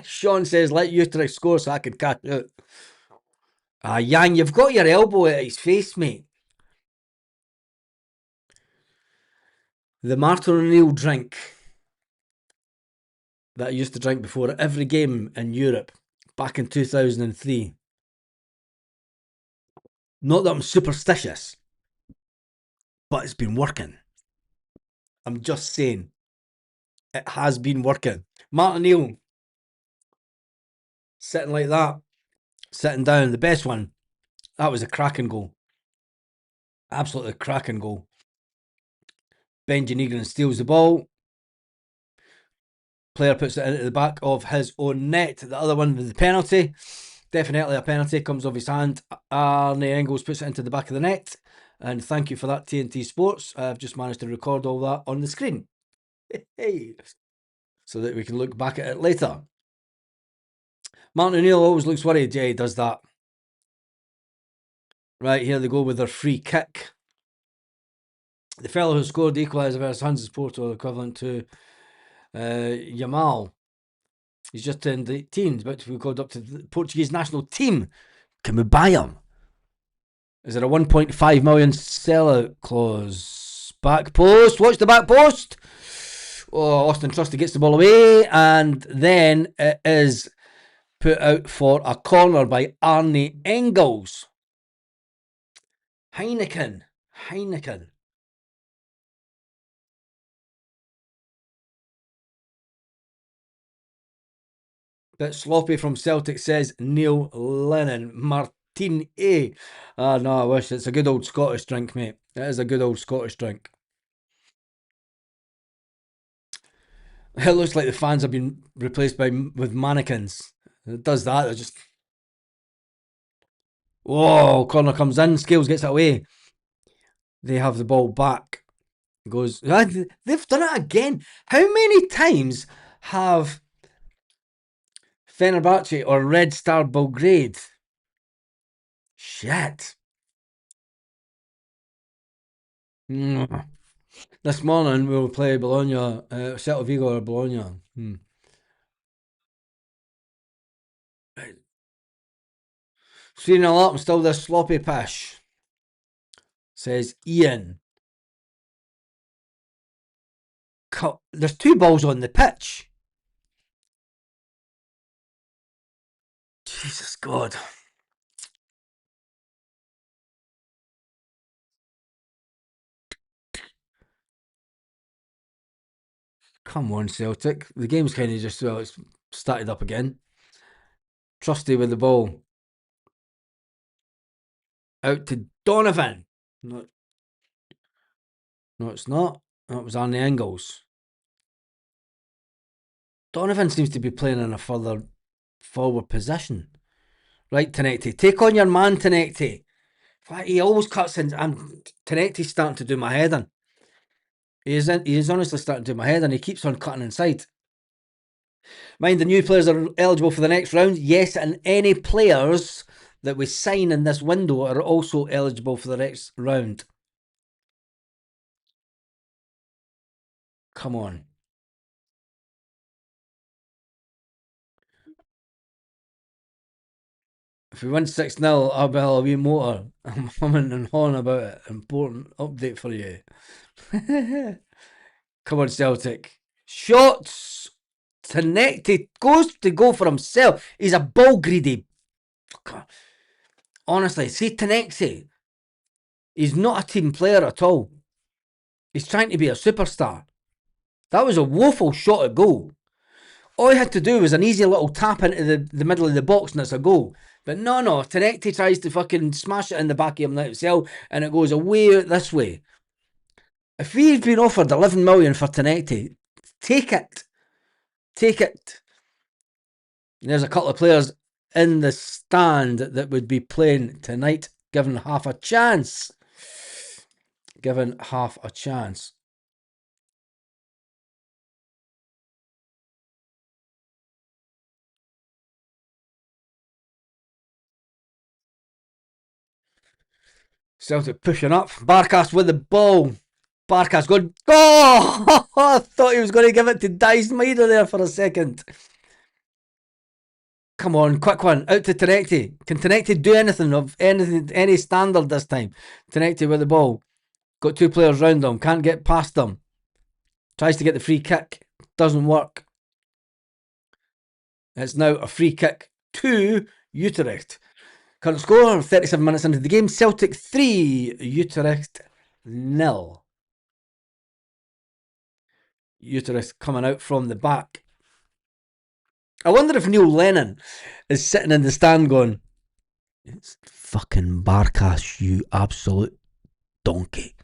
Sean says, let Utrecht score so I can catch out. Yang, you've got your elbow at his face, mate. The Martin O'Neill drink that I used to drink before every game in Europe back in 2003. Not that I'm superstitious, but it's been working. I'm just saying. It has been working. Martin O'Neill. Sitting like that. Sitting down. The best one. That was a cracking goal. Absolutely cracking goal. Benji Negrin steals the ball. Player puts it into the back of his own net. The other one with the penalty. Definitely a penalty. Comes off his hand. Arne Engels puts it into the back of the net. And thank you for that, TNT Sports. I've just managed to record all that on the screen. Hey. So that we can look back at it later. Martin O'Neill always looks worried. Yeah, he does that. Right, here they go with their free kick. The fellow who scored the equaliser versus Hansa's Porto, equivalent to Yamal. He's just turned 18, about to be called up to the Portuguese national team. Can we buy him? Is there a 1.5 million sellout clause? Back post. Watch the back post. Oh, Austin Trusty gets the ball away, and then it is put out for a corner by Arne Engels. Heineken. Bit sloppy from Celtic, says Neil Lennon. Martin A. No, I wish. It's a good old Scottish drink, mate. It is a good old Scottish drink. It looks like the fans have been replaced with mannequins. It does that. It just... Whoa, corner comes in. Scales gets it away. They have the ball back. Goes... They've done it again. How many times have Fenerbahce or Red Star Belgrade? Shit. This morning we'll play Bologna, Celta Vigo or Bologna. 3-0 up and still this sloppy pish, says Ian. There's 2 balls on the pitch. Jesus God. Come on, Celtic. The game's kind of just, well, it's started up again. Trusty with the ball. Out to Donovan. No, it's not. That was Arne Engels. Donovan seems to be playing in a further forward position. Right, Tenecti. Take on your man, Tenecti. He always cuts in. Tenecti's starting to do my head in. He is honestly starting to do my head, and he keeps on cutting inside. Mind the new players are eligible for the next round. Yes, and any players that we sign in this window are also eligible for the next round. Come on. If we win 6-0, I'll be a wee motor. I'm humming and hawing about it. Important update for you. Come on, Celtic. Shots! Tenecti goes to go for himself. He's a ball greedy fucker. Honestly, see Tenecti. He's not a team player at all. He's trying to be a superstar. That was a woeful shot at goal. All he had to do was an easy little tap into the middle of the box and it's a goal. But no, Tenecti tries to fucking smash it in the back of him himself and it goes away this way. If we've been offered 11 million for Tenecti, take it. Take it. There's a couple of players in the stand that would be playing tonight, given half a chance. Given half a chance. Celtic pushing up. Barkas with the ball. Barkas going, oh! I thought he was going to give it to Dijsmeijer there for a second. Come on, quick one. Out to Tenecti. Can Tenecti do anything of any standard this time? Tenecti with the ball. Got two players round him. Can't get past them. Tries to get the free kick. Doesn't work. It's now a free kick to Utrecht. Current score, 37 minutes into the game. Celtic 3, Utrecht 0. Utrecht coming out from the back. I wonder if Neil Lennon is sitting in the stand going, it's fucking Barkas, you absolute donkey.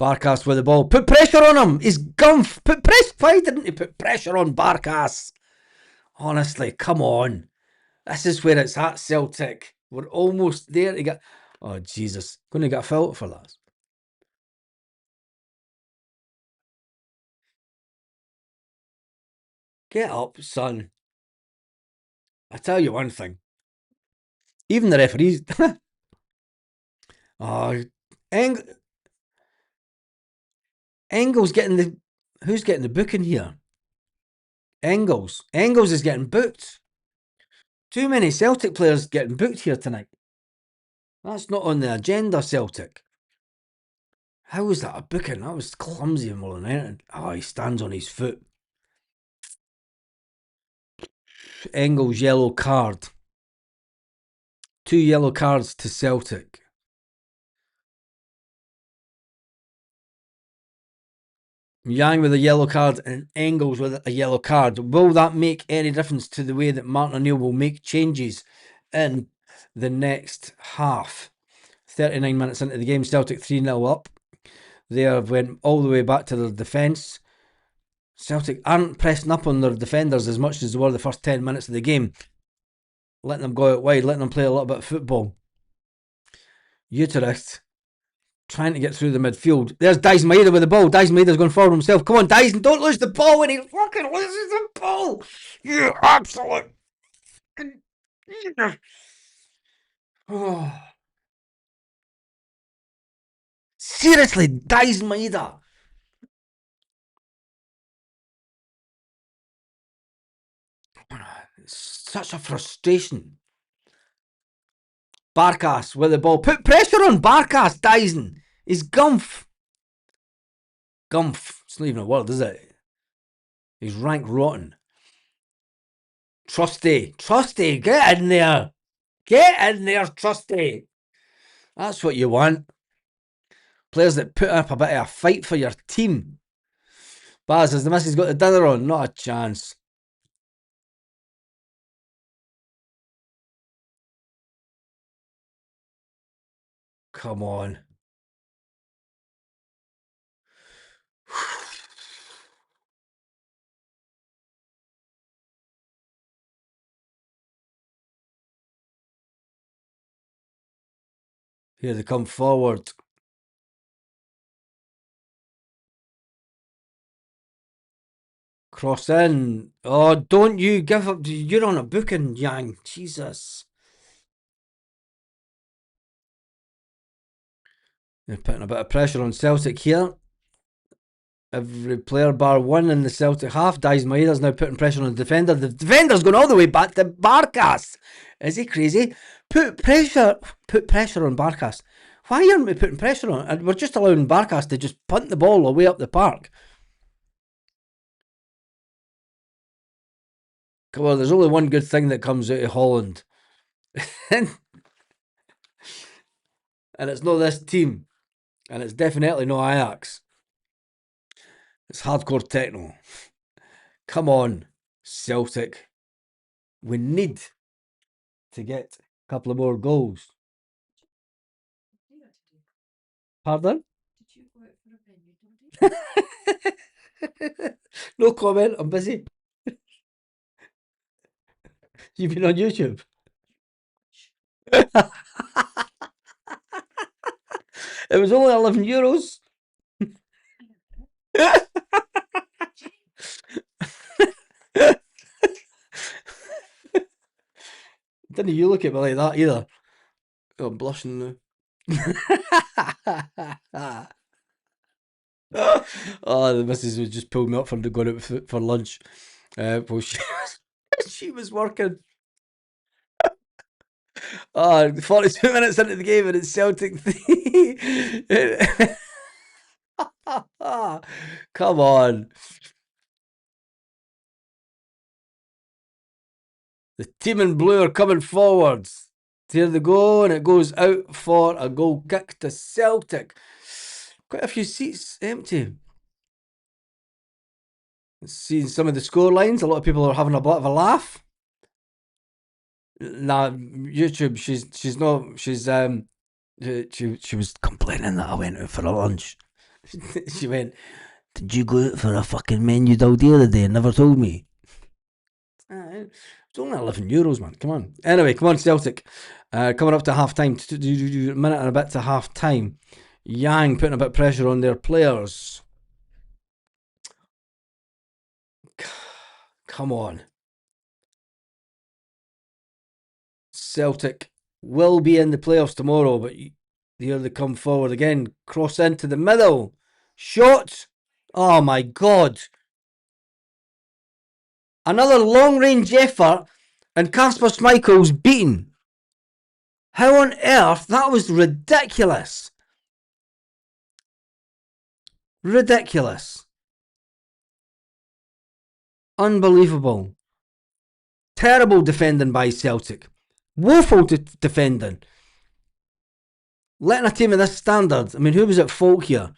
Barkas with the ball. Put pressure on him. He's gumph. Why didn't he put pressure on Barkas? Honestly, come on. This is where it's at, Celtic. We're almost there to get... Oh, Jesus. Going to get a foul for that. Get up, son. I tell you one thing. Even the referees... oh, Engels getting the... Who's getting the booking here? Engels. Engels is getting booked. Too many Celtic players getting booked here tonight. That's not on the agenda, Celtic. How was that a booking? That was clumsy more than anything. Oh, he stands on his foot. Engels yellow card. 2 yellow cards to Celtic. Yang with a yellow card and Engels with a yellow card. Will that make any difference to the way that Martin O'Neill will make changes in the next half? 39 minutes into the game, Celtic 3-0 up. They have went all the way back to their defence. Celtic aren't pressing up on their defenders as much as they were the first 10 minutes of the game. Letting them go out wide, letting them play a little bit of football. Utrecht trying to get through the midfield. There's Dijsmeijer with the ball. Dijsmeijer's going forward himself. Come on, Dijs, don't lose the ball when he fucking loses the ball. You absolute... Oh. Seriously, Dijsmeijer. Such a frustration. Barkas with the ball. Put pressure on Barkas, Dyson. He's gumph. Gumph. It's not even a word, is it? He's rank rotten. Trusty. Trusty, get in there. Get in there, Trusty. That's what you want. Players that put up a bit of a fight for your team. Baz, has the missus got the dinner on? Not a chance. Come on. Here they come forward. Cross in. Oh, don't you give up. You're on a booking, Yang. Jesus. They're putting a bit of pressure on Celtic here. Every player bar one in the Celtic half. Dies Maeda's now putting pressure on the defender. The defender's going all the way back to Barkas. Is he crazy? Put pressure on Barkas. Why aren't we putting pressure on? And we're just allowing Barkas to just punt the ball away up the park. Come on, there's only one good thing that comes out of Holland. And it's not this team. And it's definitely not Ajax. It's hardcore techno. Come on, Celtic. We need to get a couple of more goals. Pardon? Did you go out for a venue? No comment, I'm busy. You've been on YouTube? It was only €11. Didn't you look at me like that either? Oh, I'm blushing now. Oh, the missus would just pull me up from going out for lunch. Well, she was working. 42 minutes into the game and it's Celtic 3. Come on. The team in blue are coming forwards. Here they go, and it goes out for a goal kick to Celtic. Quite a few seats empty. Seeing some of the score lines, a lot of people are having a bit of a laugh. Nah, YouTube, she's not, she was complaining that I went out for a lunch. She went, did you go out for a fucking menu deal the other day and never told me? It's only €11, man. Come on. Anyway, come on, Celtic. Coming up to half time. A minute and a bit to half time. Yang putting a bit of pressure on their players. Come on. Celtic will be in the playoffs tomorrow, but here they come forward again. Cross into the middle. Shot. Oh my God. Another long-range effort, and Kasper Schmeichel's beaten. How on earth? That was ridiculous. Ridiculous. Unbelievable. Terrible defending by Celtic. Woeful defending. Letting a team of this standard. I mean, who was at fault here?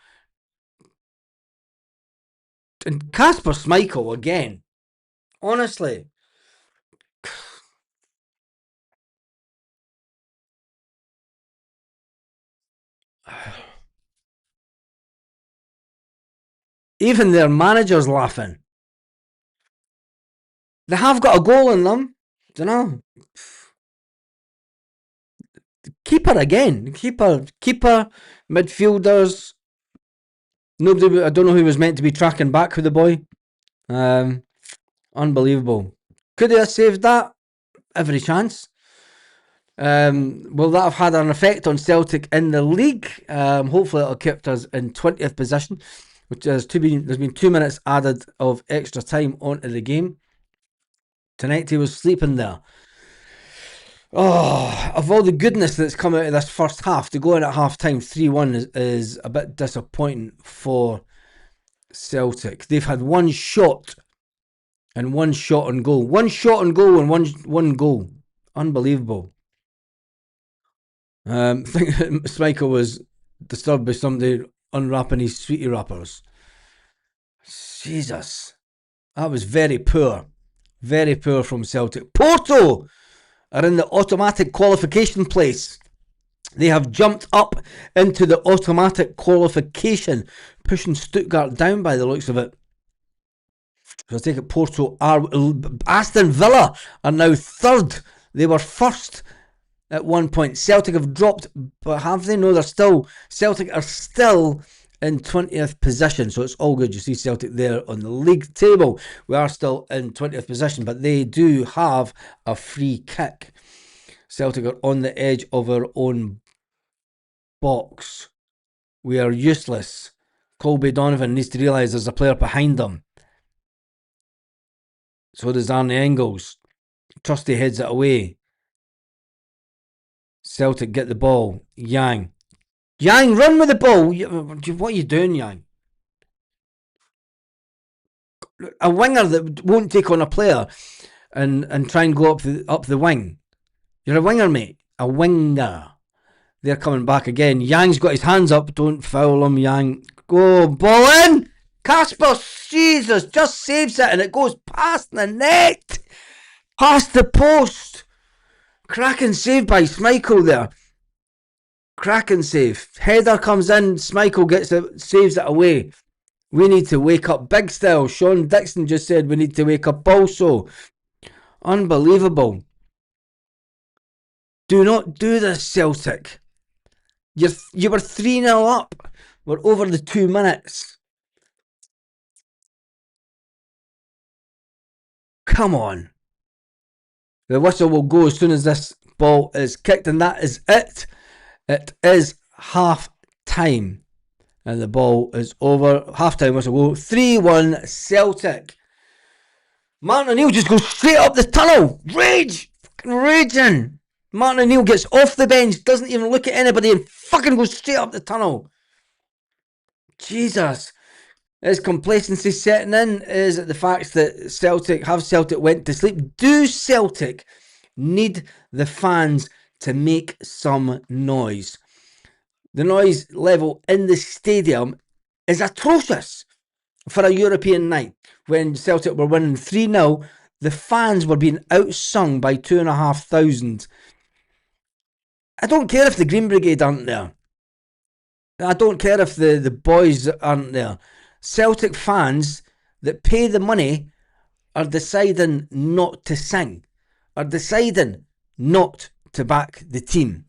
And Kasper Schmeichel again. Honestly. Even their manager's laughing. They have got a goal in them. Dunno. Keeper again. Keeper, midfielders. Nobody, I don't know who was meant to be tracking back with the boy. Unbelievable. Could they have saved that? Every chance. Will that have had an effect on Celtic in the league? Hopefully it'll keep us in 20th position, which there's been 2 minutes added of extra time onto the game. Tonight he was sleeping there. Oh, of all the goodness that's come out of this first half, to go in at half time 3-1 is a bit disappointing for Celtic. They've had one shot and one shot on goal. One shot on goal and one goal. Unbelievable. I think Michael was disturbed by somebody unwrapping his sweetie wrappers. Jesus. That was very poor. Very poor from Celtic. Porto are in the automatic qualification place. They have jumped up into the automatic qualification, pushing Stuttgart down by the looks of it. So I take it Porto are... Aston Villa are now third. They were first at one point. Celtic have dropped, but have they? No, Celtic are still in 20th position, so it's all good. You see Celtic there on the league table. We are still in 20th position, but they do have a free kick. Celtic are on the edge of our own box. We are useless. Colby Donovan needs to realise there's a player behind them. So does Arnie Engels. Trusty heads it away. Celtic get the ball. Yang, run with the ball. What are you doing, Yang? A winger that won't take on a player and try and go up the wing. You're a winger, mate. A winger. They're coming back again. Yang's got his hands up. Don't foul him, Yang. Go, ball in. Casper, Jesus, just saves it and it goes past the net. Past the post. Cracking save by Schmeichel there. Cracking save. Header comes in. Schmeichel gets it, saves it away. We need to wake up big style. Sean Dixon just said we need to wake up also. Unbelievable. Do not do this, Celtic. You were 3-0 up. We're over the 2 minutes. Come on. The whistle will go as soon as this ball is kicked, and that is it. It is half time. And the ball is over. Half time whistle go. 3-1 Celtic. Martin O'Neill just goes straight up the tunnel. Rage. Fucking raging. Martin O'Neill gets off the bench, doesn't even look at anybody, and fucking goes straight up the tunnel. Jesus. Is complacency setting in? Is it the fact that Celtic went to sleep? Do Celtic need the fans to make some noise? The noise level in the stadium is atrocious for a European night. When Celtic were winning 3-0, the fans were being outsung by 2,500. I don't care if the Green Brigade aren't there. I don't care if the boys aren't there. Celtic fans that pay the money are deciding not to sing, are deciding not to back the team.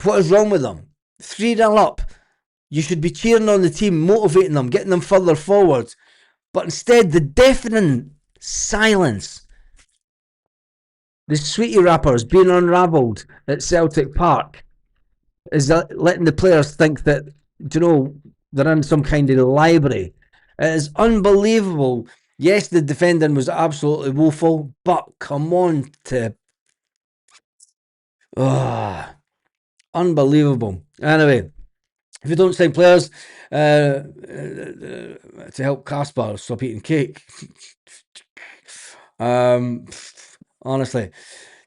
What is wrong with them? 3-0 up. You should be cheering on the team, motivating them, getting them further forward. But instead, the deafening silence. The sweetie wrappers being unravelled at Celtic Park is letting the players think that, they're in some kind of library. It is unbelievable. Yes, the defending was absolutely woeful, but come on to... unbelievable. Anyway, if you don't sign players to help Caspar stop eating cake, honestly,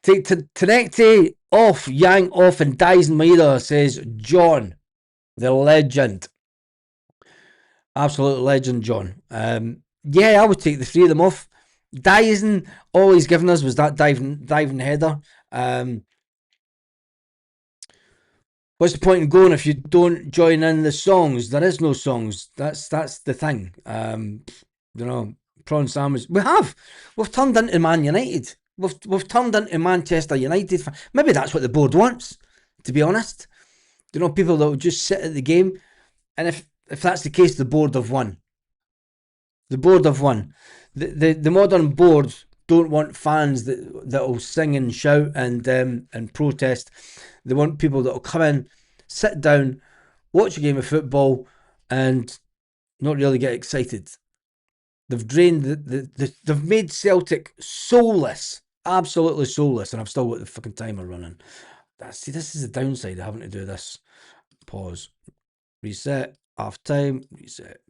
take Tenecte off, Yang off, and Dyson Maeda, says John, the legend. Absolute legend, John. Yeah, I would take the three of them off. Dyson, all he's given us was that diving header. What's the point in going if you don't join in the songs? There is no songs. That's the thing. Prawn sandwich. We've turned into Man United. We've turned into Manchester United. Maybe that's what the board wants, to be honest. People that will just sit at the game, and if that's the case, the board have won. The board have won. The modern board don't want fans that will sing and shout and protest. They want people that will come in, sit down, watch a game of football, and not really get excited. They've drained they've made Celtic soulless, absolutely soulless, and I've still got the fucking timer running. See, this is the downside of having to do this. Pause. Reset. Half time. Reset.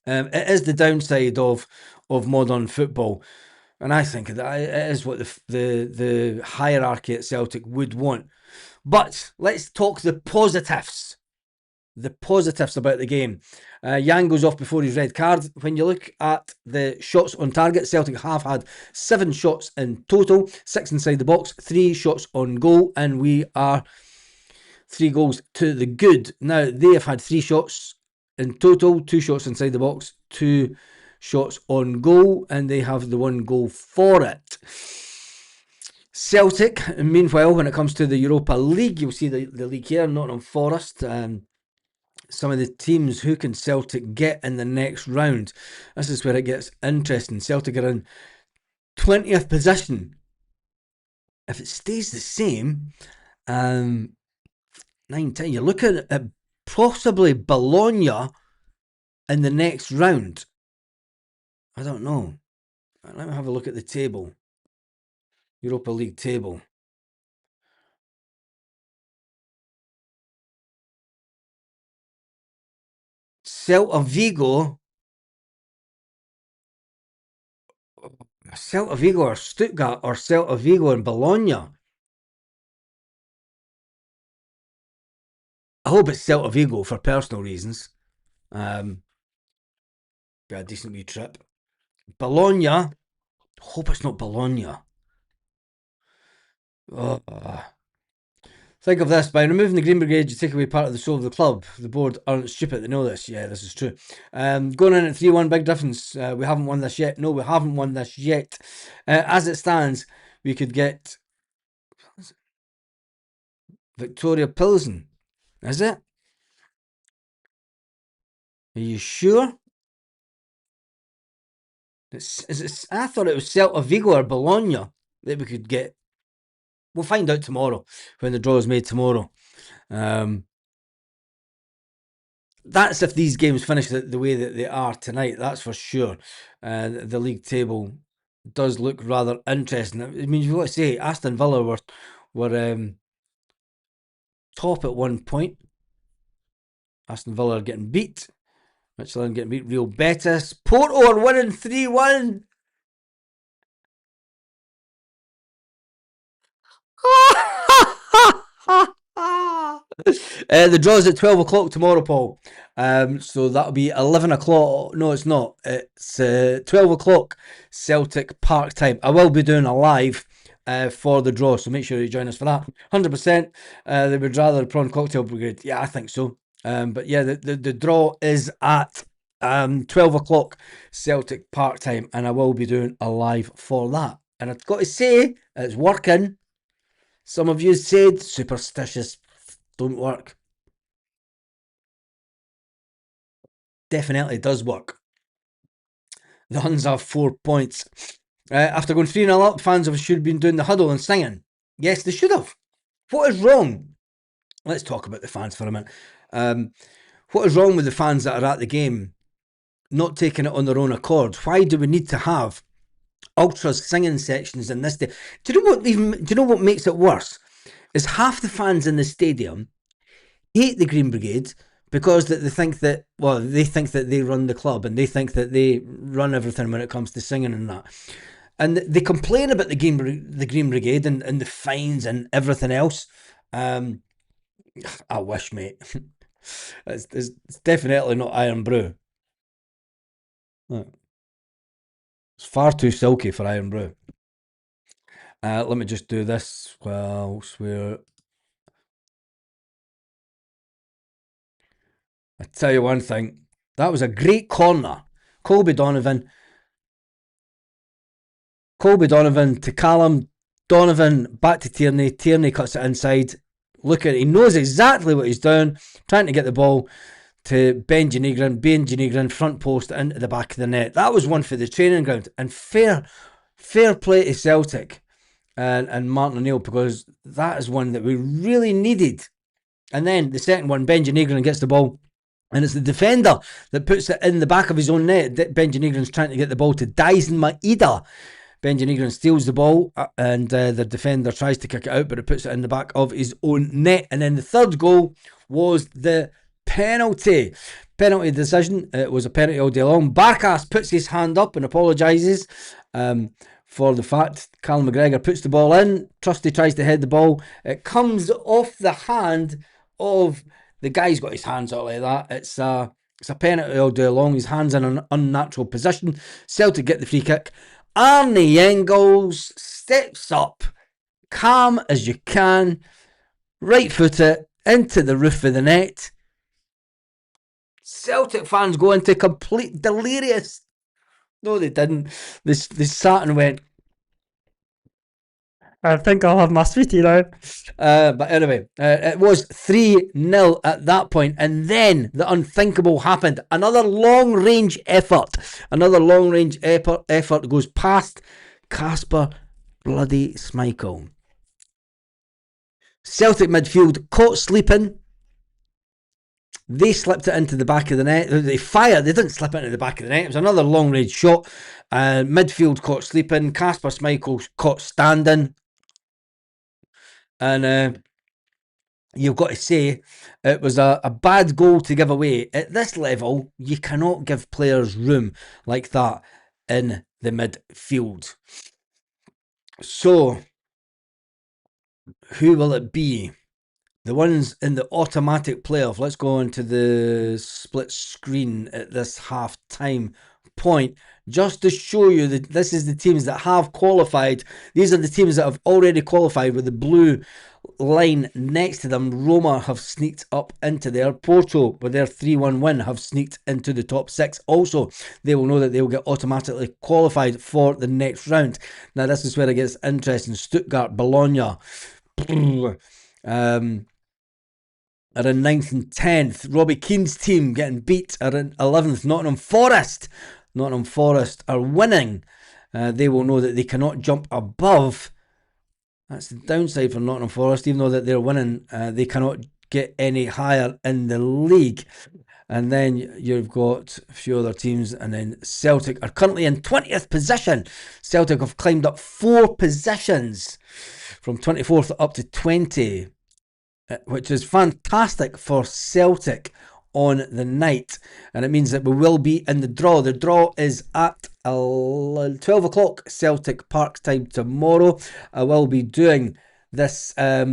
It is the downside of modern football, and I think that it is what the hierarchy at Celtic would want. But let's talk the positives. The positives about the game. Yang goes off before his red card. When you look at the shots on target, Celtic have had 7 shots in total, 6 inside the box, 3 shots on goal, and we are 3 goals to the good. Now, they have had 3 shots in total, 2 shots inside the box, 2 shots on goal, and they have the 1 goal for it. Celtic, meanwhile, when it comes to the Europa League, you'll see the league here, Nottingham Forest. Some of the teams, who can Celtic get in the next round? This is where it gets interesting. Celtic are in 20th position. If it stays the same, 9-10, you're looking at possibly Bologna in the next round. I don't know. Let me have a look at the table. Europa League table. Celta Vigo or Stuttgart or Celta Vigo and Bologna. I hope it's Celta Vigo for personal reasons. Be a decent wee trip. Bologna. Hope it's not Bologna. Think of this: by removing the Green Brigade, you take away part of the soul of the club. The board aren't stupid, they know this. Yeah, this is true. Going in at 3-1, big difference. We haven't won this yet. No, we haven't won this yet. As it stands, we could get Victoria Pilsen. Is it? Are you sure? I thought it was Celta Vigo or Bologna that we could get. We'll find out tomorrow when the draw is made tomorrow. That's if these games finish the way that they are tonight, that's for sure. The league table does look rather interesting. I mean, you've got to say, Aston Villa were top at one point. Aston Villa are getting beat. Michelin getting beat. Real Betis. Porto are winning 3-1. The draw's at 12 o'clock tomorrow, Paul. So that'll be 11 o'clock. No, it's not. It's 12 o'clock Celtic Park time. I will be doing a live for the draw, so make sure you join us for that. 100%. They would rather Prawn Cocktail Brigade. Yeah, I think so. But yeah, the draw is at 12 o'clock Celtic Park time, and I will be doing a live for that. And I've got to say, it's working. Some of you said superstitious don't work. Definitely does work. The Huns have 4 points. After going 3-0 up, fans should have been doing the huddle and singing. Yes, they should have. What is wrong? Let's talk about the fans for a minute. What is wrong with the fans that are at the game not taking it on their own accord? Why do we need to have ultras singing sections in this day? Do you know what makes it worse? Is half the fans in the stadium hate the Green Brigade because they think that they run the club and they think that they run everything when it comes to singing and that. And they complain about the Green Brigade and the fines and everything else. I wish, mate. It's definitely not Iron Brew. It's far too silky for Iron Brew. Let me just do this whilst we're... I tell you one thing, that was a great corner. Colby Donovan to Callum, Donovan back to Tierney. Tierney cuts it inside. Look at it, he knows exactly what he's doing, trying to get the ball to Benji Negrin. Benji Negrin front post into the back of the net. That was one for the training ground, and fair play to Celtic and Martin O'Neill, because that is one that we really needed. And then the second one, Benji Negrin gets the ball, and it's the defender that puts it in the back of his own net. Benji Negrin's trying to get the ball to Dyson Maeda. Benji Negrin steals the ball, and the defender tries to kick it out, but it puts it in the back of his own net. And then the third goal was the penalty decision. It was a penalty all day long. Barkas puts his hand up and apologises for the fact. Callum McGregor puts the ball in. Trusty tries to head the ball. It comes off the hand of the guy's got his hands out like that. It's a penalty all day long. His hands in an unnatural position. Celtic get the free kick. Arnie Engels steps up, calm as you can, right foot it into the roof of the net. Celtic fans go into complete delirious. No, they didn't. They sat and went, I think I'll have my sweetie now. But anyway, it was 3-0 at that point, and then the unthinkable happened. Another long-range effort. Another long-range effort goes past Kasper bloody Schmeichel. Celtic midfield caught sleeping. They slipped it into the back of the net. They fired. They didn't slip it into the back of the net. It was another long-range shot. Midfield caught sleeping. Kasper Schmeichel caught standing. And you've got to say it was a bad goal to give away. At this level, you cannot give players room like that in the midfield. So, who will it be? The ones in the automatic playoff. Let's go on to the split screen at this half-time point, just to show you that this is the teams that have qualified. These are the teams that have already qualified with the blue line next to them. Roma have sneaked up into there. Porto, with their 3-1 win, have sneaked into the top 6. Also, they will know that they will get automatically qualified for the next round. Now, this is where it gets interesting. Stuttgart, Bologna are in 9th and 10th. Robbie Keane's team getting beat are in 11th. Nottingham Forest are winning. They will know that they cannot jump above. That's the downside for Nottingham Forest. Even though that they're winning, they cannot get any higher in the league. And then you've got a few other teams, and then Celtic are currently in 20th position. Celtic have climbed up 4 positions from 24th up to 20, which is fantastic for Celtic on the night, and it means that we will be in the draw. The draw is at 12 o'clock Celtic Park time tomorrow. I will be doing this I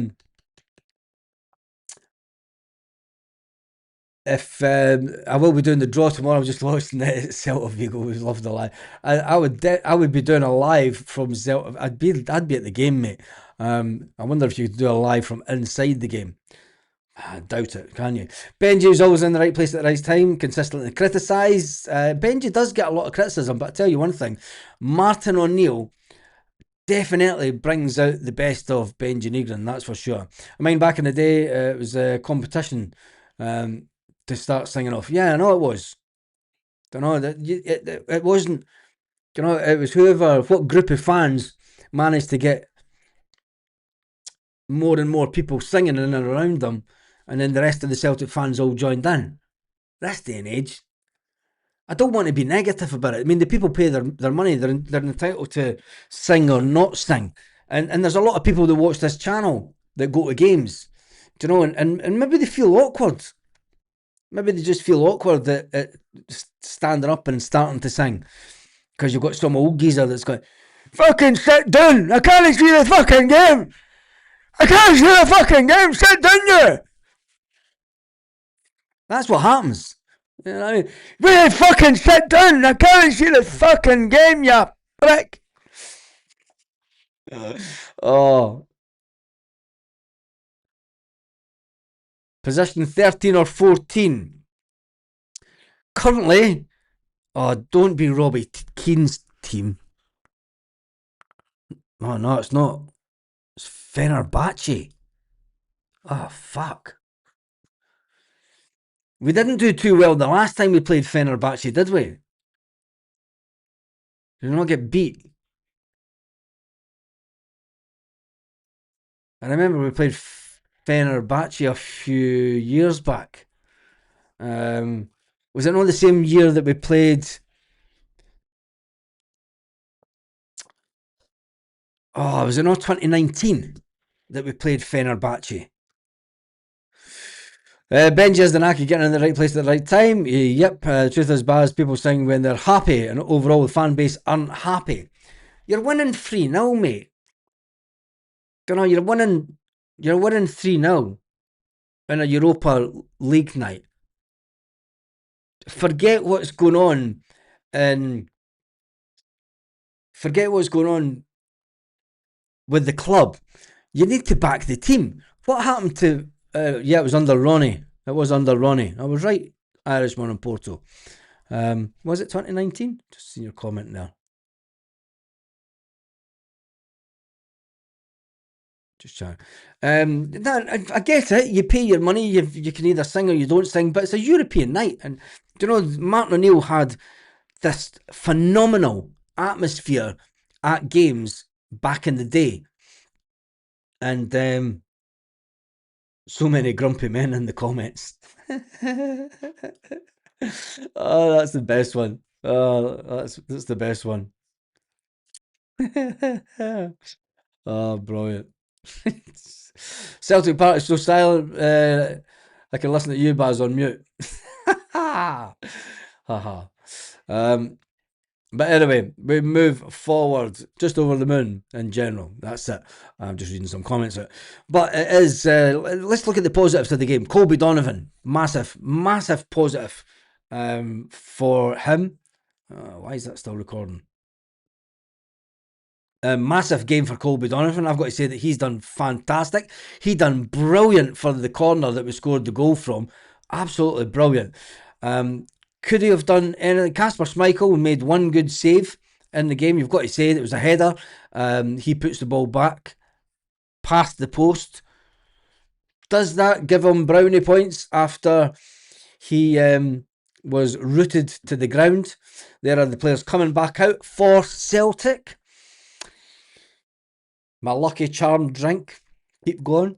will be doing the draw tomorrow. I'm just watching the Celtic Vigo. We love the live. I would be doing a live from Celtic. I'd be at the game, mate. I wonder if you could do a live from inside the game. I doubt it, can you? Benji is always in the right place at the right time, consistently criticised. Benji does get a lot of criticism, but I tell you one thing, Martin O'Neill definitely brings out the best of Benji Negron, that's for sure. I mean, back in the day, it was a competition to start singing off. Yeah, I know it was. Don't know that it wasn't. You know, it was what group of fans managed to get more and more people singing in and around them, and then the rest of the Celtic fans all joined in. This day and age, I don't want to be negative about it. I mean, the people pay their money. They're entitled to sing or not sing. And there's a lot of people that watch this channel that go to games. Do you know? And maybe they feel awkward. Maybe they just feel awkward at standing up and starting to sing. Because you've got some old geezer that's going, fucking sit down. I can't see the fucking game. I can't see the fucking game. Sit down, you. That's what happens. You know what I mean? Will you fucking sit down? I can't see the fucking game, you prick. Oh. Position 13 or 14. Currently, don't be Robbie Keane's team. No, it's not. It's Fenerbahce. Oh, fuck. We didn't do too well the last time we played Fenerbahce, did we? Did we not get beat? I remember we played Fenerbahce a few years back. Was it not the same year that we played? Oh, was it not 2019 that we played Fenerbahce? Benji is the knacky getting in the right place at the right time. Yep, truth is bad as people sing when they're happy, and overall the fan base aren't happy. You're winning 3-0, mate. You know, you're winning 3-0 in a Europa League night. Forget what's going on with the club. You need to back the team. What happened to it was under Ronnie. It was under Ronnie. I was right. Irishman and Porto. Was it 2019? Just seen your comment there. Just chatting. I get it. You pay your money. You can either sing or you don't sing, but it's a European night, and you know Martin O'Neill had this phenomenal atmosphere at games back in the day, and so many grumpy men in the comments. Oh, that's the best one. Oh, that's the best one. Oh, brilliant. Celtic Park is so silent, I can listen to you, Baz, on mute. Haha. But anyway, we move forward just over the moon in general. That's it. I'm just reading some comments out. But it is, let's look at the positives of the game. Colby Donovan, massive, massive positive for him. Why is that still recording? A massive game for Colby Donovan. I've got to say that he's done fantastic. He done brilliant for the corner that we scored the goal from. Absolutely brilliant. Could he have done anything? Kasper Schmeichel made one good save in the game. You've got to say it was a header. He puts the ball back past the post. Does that give him brownie points after he was rooted to the ground? There are the players coming back out for Celtic. My lucky charm drink. Keep going.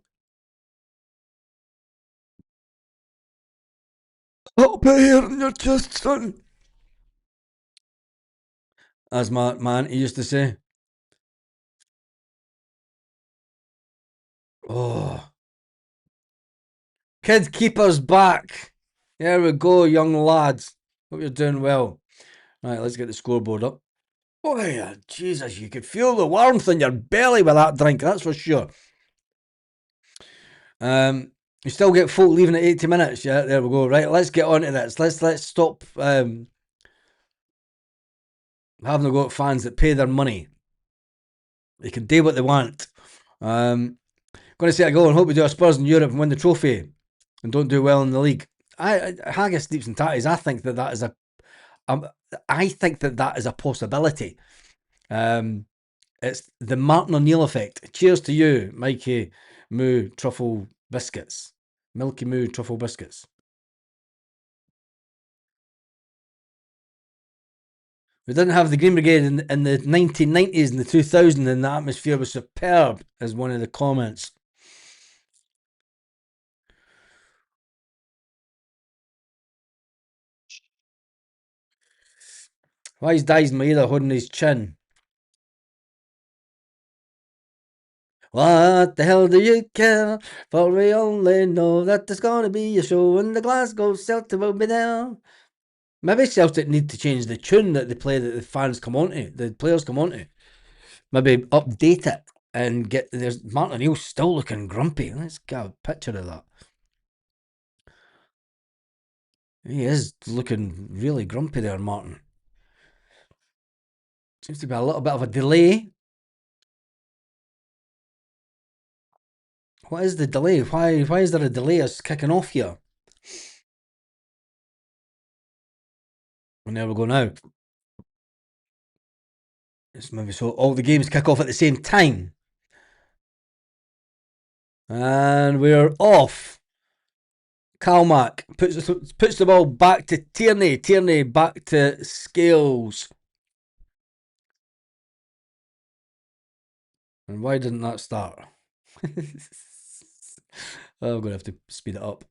I'll put hair in your chest, son. As my auntie used to say. Oh. Kid keeper's back. There we go, young lads. Hope you're doing well. Right, let's get the scoreboard up. Oh yeah, Jesus, you could feel the warmth in your belly with that drink, that's for sure. You still get folk leaving at 80 minutes, yeah, there we go. Right, let's get on to this. Let's stop having a go at fans that pay their money. They can do what they want. Going to say a goal and hope we do a Spurs in Europe and win the trophy and don't do well in the league. Haggis, Sleeps and Tatties, I think that is a possibility. It's the Martin O'Neill effect. Cheers to you, Mikey Moo Truffle Biscuits. Milky Moo Truffle Biscuits. We didn't have the Green Brigade in the 1990s and the 2000s, and the atmosphere was superb, is one of the comments. Why is Dies Maeda holding his chin? What the hell do you care? For we only know that there's gonna be a show and the Glasgow Celtic will be there. Maybe Celtic need to change the tune that they play, that the fans come onto, the players come onto. Maybe update it and get. There's Martin O'Neill still looking grumpy. Let's get a picture of that. He is looking really grumpy there, Martin. Seems to be a little bit of a delay. What is the delay? Why is there a delay as kicking off here? And there we go now. It's maybe so all the games kick off at the same time. And we're off. Calmack puts the ball back to Tierney. Tierney back to Scales. And why didn't that start? I'm going to have to speed it up.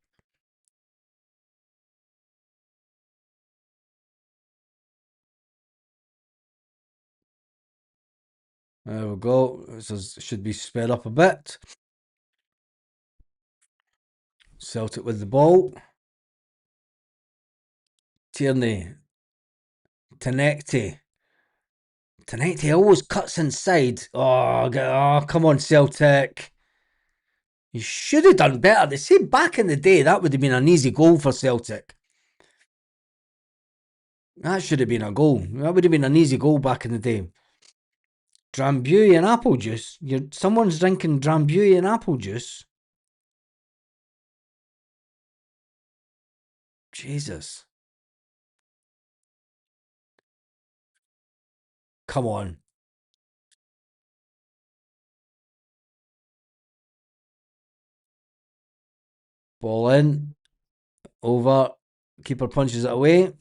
There we go. This should be sped up a bit. Celtic with the ball. Tierney. Tenecti. Tenecti always cuts inside. Oh, come on, Celtic. You should have done better. They say back in the day that would have been an easy goal for Celtic. That should have been a goal. That would have been an easy goal back in the day. Drambuie and apple juice. Someone's drinking Drambuie and apple juice. Jesus. Come on. Ball in. Over. Keeper punches it away.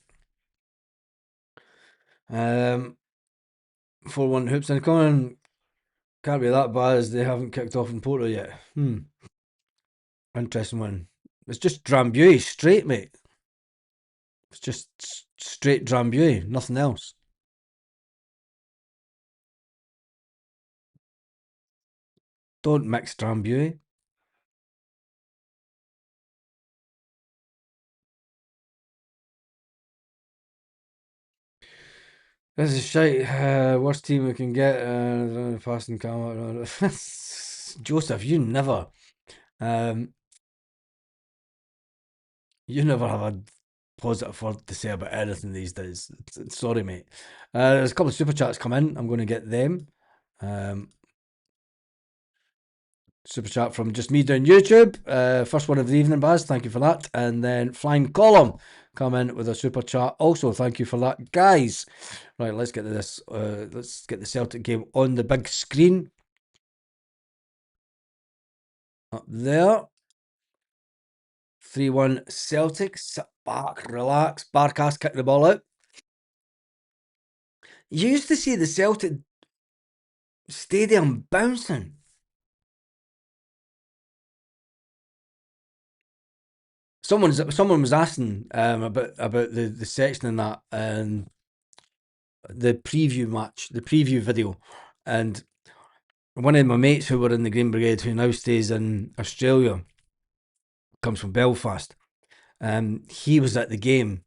4-1 hoops incoming. Can't be that bad as they haven't kicked off in Porto yet. Interesting one. It's just Drambuie straight, mate. It's just straight Drambuie, nothing else. Don't mix Drambuie. This is shite. Worst team we can get. Passing camera. Joseph, you never. You never have a positive word to say about anything these days. Sorry, mate. There's a couple of super chats come in. I'm going to get them. Super chat from Just Me down YouTube. First one of the evening, Baz. Thank you for that. And then Flying Column come in with a super chat. Also, thank you for that, guys. Right, let's get to this. Let's get the Celtic game on the big screen. Up there. 3-1 Celtic. Sit back, relax. Barkas kick the ball out. You used to see the Celtic stadium bouncing. Someone was asking about the section in that and the preview match, the preview video, and one of my mates who were in the Green Brigade, who now stays in Australia, comes from Belfast. He was at the game,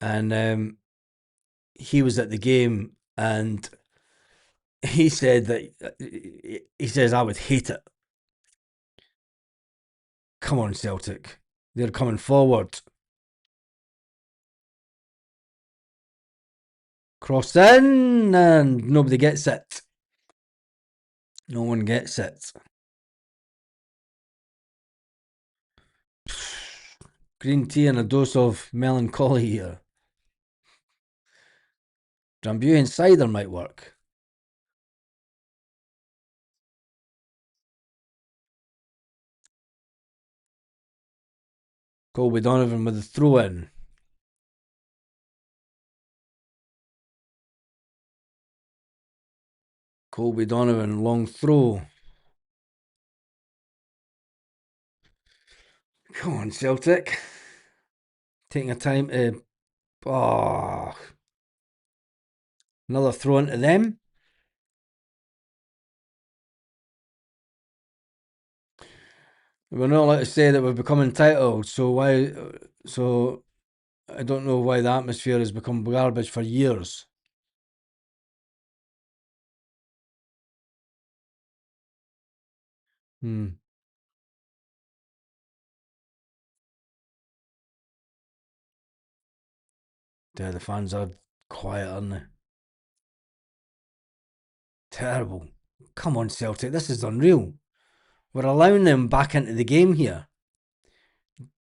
and he said that he says I would hate it. Come on, Celtic, they're coming forward. Cross in, and nobody gets it. No one gets it. Green tea and a dose of melancholy here. Drambuie and cider might work. Colby Donovan with the throw in. Colby Donovan, long throw. Come on, Celtic. Taking a time to... Another throw into them. We're not allowed to say that we've become entitled, so why... So, I don't know why the atmosphere has become garbage for years. Yeah, the fans are quiet, aren't they? Terrible. Come on, Celtic, this is unreal. We're allowing them back into the game here.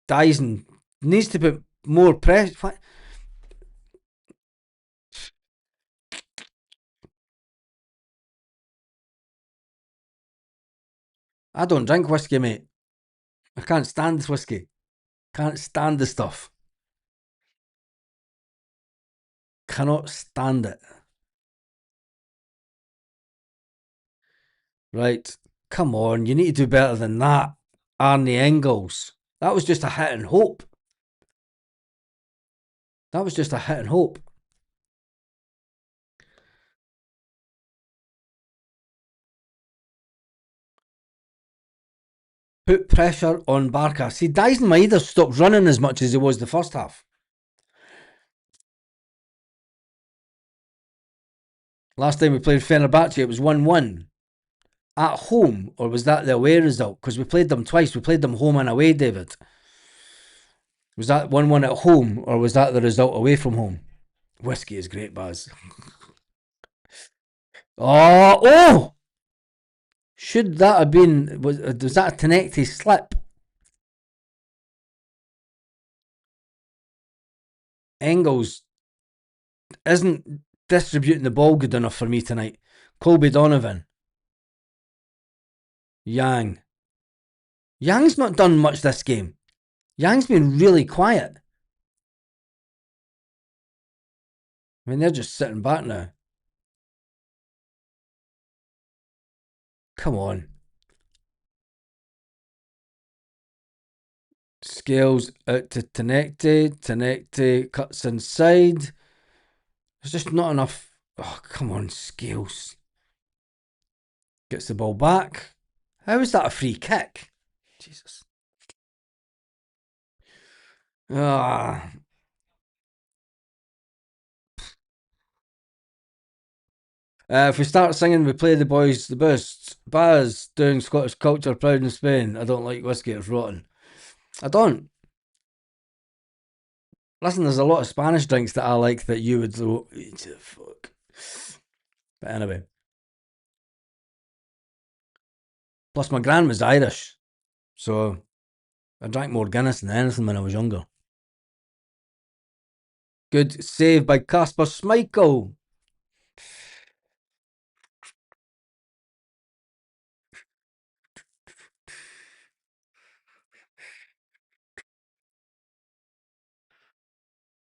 Dyson needs to put more pressure. I don't drink whiskey, mate. I can't stand this whiskey. Can't stand the stuff. Cannot stand it. Right. Come on, you need to do better than that. Arnie Engels. That was just a hit and hope. That was just a hit and hope. Put pressure on Barca. See, Dyson Maeda stopped running as much as he was the first half. Last time we played Fenerbahce, it was 1-1. At home, or was that the away result? Because we played them twice. We played them home and away, David. Was that 1-1 at home, or was that the result away from home? Whiskey is great, Baz. Oh! Should that have been... Was that a Tenecti slip? Engels isn't distributing the ball good enough for me tonight. Colby Donovan. Yang. Yang's not done much this game. Yang's been really quiet. I mean, they're just sitting back now. Come on. Scales out to Tenecte. Tenecte cuts inside. There's just not enough. Oh, come on, Scales. Gets the ball back. How is that a free kick? Jesus. Ah. If we start singing We Play the Boys the Best, Baz doing Scottish culture proud in Spain. I don't like whiskey, it's rotten. I don't. Listen, there's a lot of Spanish drinks that I like that you would though. Fuck. But anyway. Plus my gran was Irish. So I drank more Guinness than anything when I was younger. Good save by Kasper Schmeichel.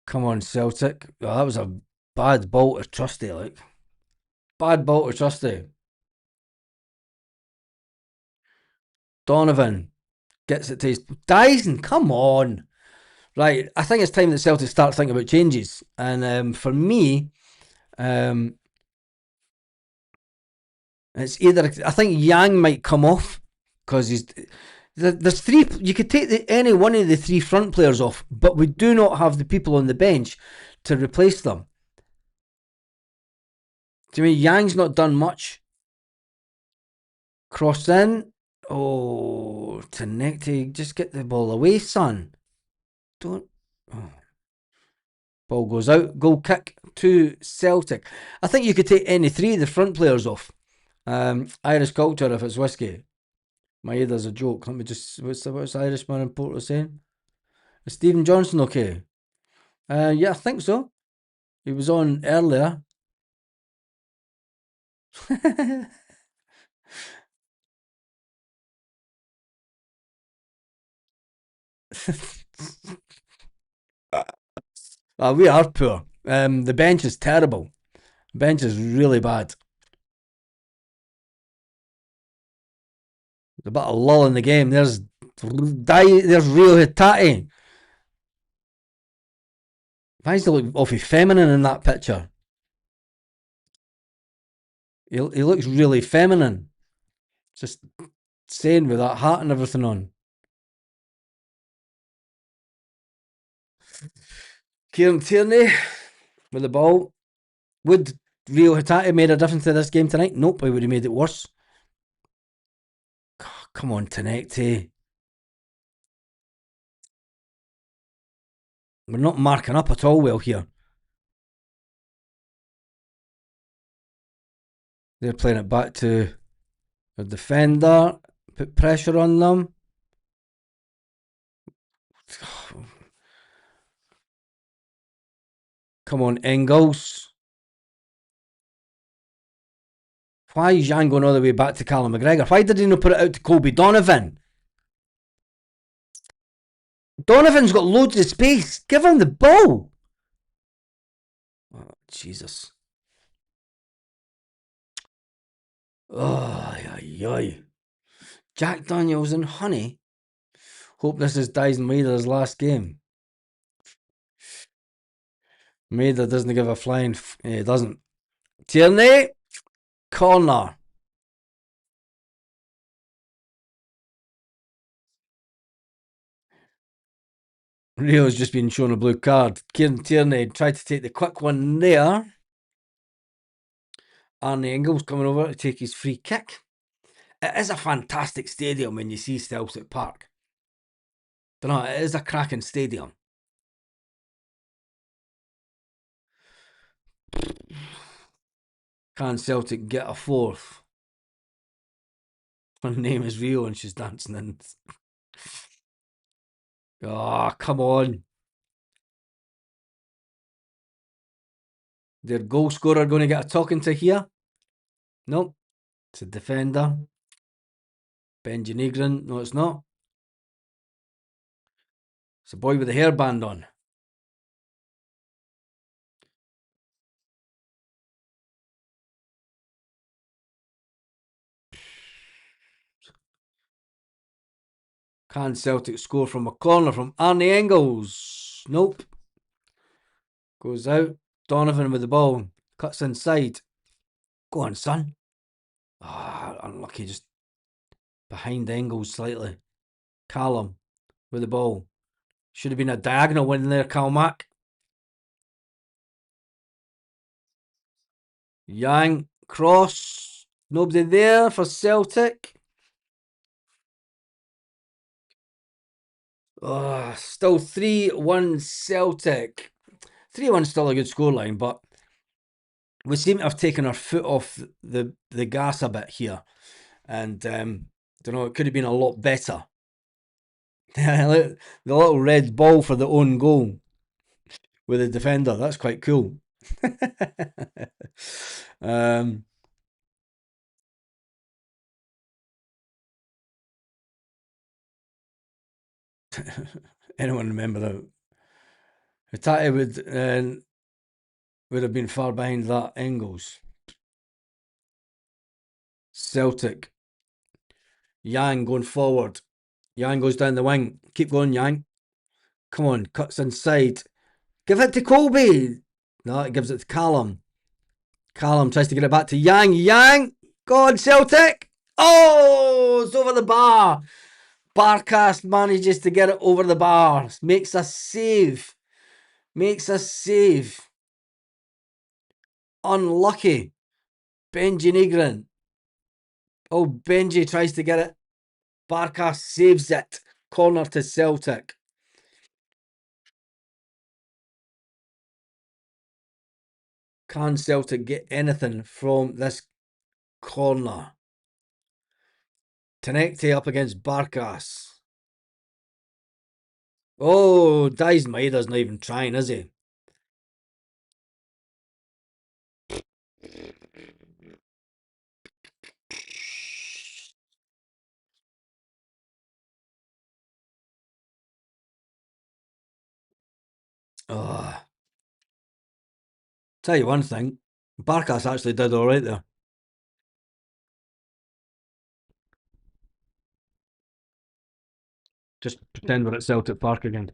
Come on, Celtic. Oh, that was a bad ball to Trusty, like. Bad ball to Trusty. Donovan gets it to his... Dyson, come on. Right, I think it's time that Celtic start thinking about changes. And for me, it's either... I think Yang might come off because he's... There's three... You could take any one of the three front players off, but we do not have the people on the bench to replace them. To me, Yang's not done much. Cross in. Oh, Tenecte, just get the ball away, son. Don't... Oh. Ball goes out. Goal kick to Celtic. I think you could take any three of the front players off. Irish culture if it's whiskey. My either's a joke. Let me just... What's the Irishman in Porto saying? Is Stephen Johnson okay? Yeah, I think so. He was on earlier. We are poor. The bench is terrible. The bench is really bad. There's a bit of lull in the game. There's Rio Hitati. Why does he look awfully feminine in that picture? He looks really feminine. Just saying with that hat and everything on. Kieran Tierney with the ball. Would Rio Hitati made a difference to this game tonight? Nope, he would have made it worse. Oh, come on, Tenecte. We're not marking up at all well here. They're playing it back to the defender. Put pressure on them. Come on, Engels. Why is Jan going all the way back to Callum McGregor? Why did he not put it out to Colby Donovan? Donovan's got loads of space. Give him the ball. Oh, Jesus. Oh, Jack Daniels and Honey. Hope this is Dyson Maeder's last game. Maeder doesn't give a flying... he doesn't. Tierney. Corner. Rio's just been shown a blue card. Kieran Tierney tried to take the quick one there. Arnie Engels coming over to take his free kick. It is a fantastic stadium when you see Celtic Park. Don't know, it is a cracking stadium. Can Celtic get a fourth? Her name is Rio and she's dancing in. Oh, come on. Their goal scorer going to get a talking to here? Nope. It's a defender. Benji Negrin. No, it's not. It's a boy with a hairband on. Can Celtic score from a corner from Arnie Engels? Nope. Goes out. Donovan with the ball. Cuts inside. Go on, son. Unlucky. Just behind Engels slightly. Callum with the ball. Should have been a diagonal win there, Calmac. Yang. Cross. Nobody there for Celtic. Still 3-1 Celtic. 3-1 still a good scoreline, but we seem to have taken our foot off the gas a bit here. And, don't know, it could have been a lot better. The little red ball for the own goal with the defender. That's quite cool. Anyone remember that? Hatate would have been far behind that Engels. Celtic. Yang going forward. Yang goes down the wing. Keep going, Yang. Come on, cuts inside. Give it to Colby. No, it gives it to Callum. Callum tries to get it back to Yang. Yang! Go on, Celtic! Oh, it's over the bar. Barcast manages to get it over the bar. Makes a save. Unlucky. Benji Negrin. Oh, Benji tries to get it. Barcast saves it. Corner to Celtic. Can Celtic get anything from this corner? Tenecte up against Barkas. Oh, Dies Maeda's not even trying, is he? Tell you one thing, Barkas actually did alright there. Just pretend we're at Celtic Park again.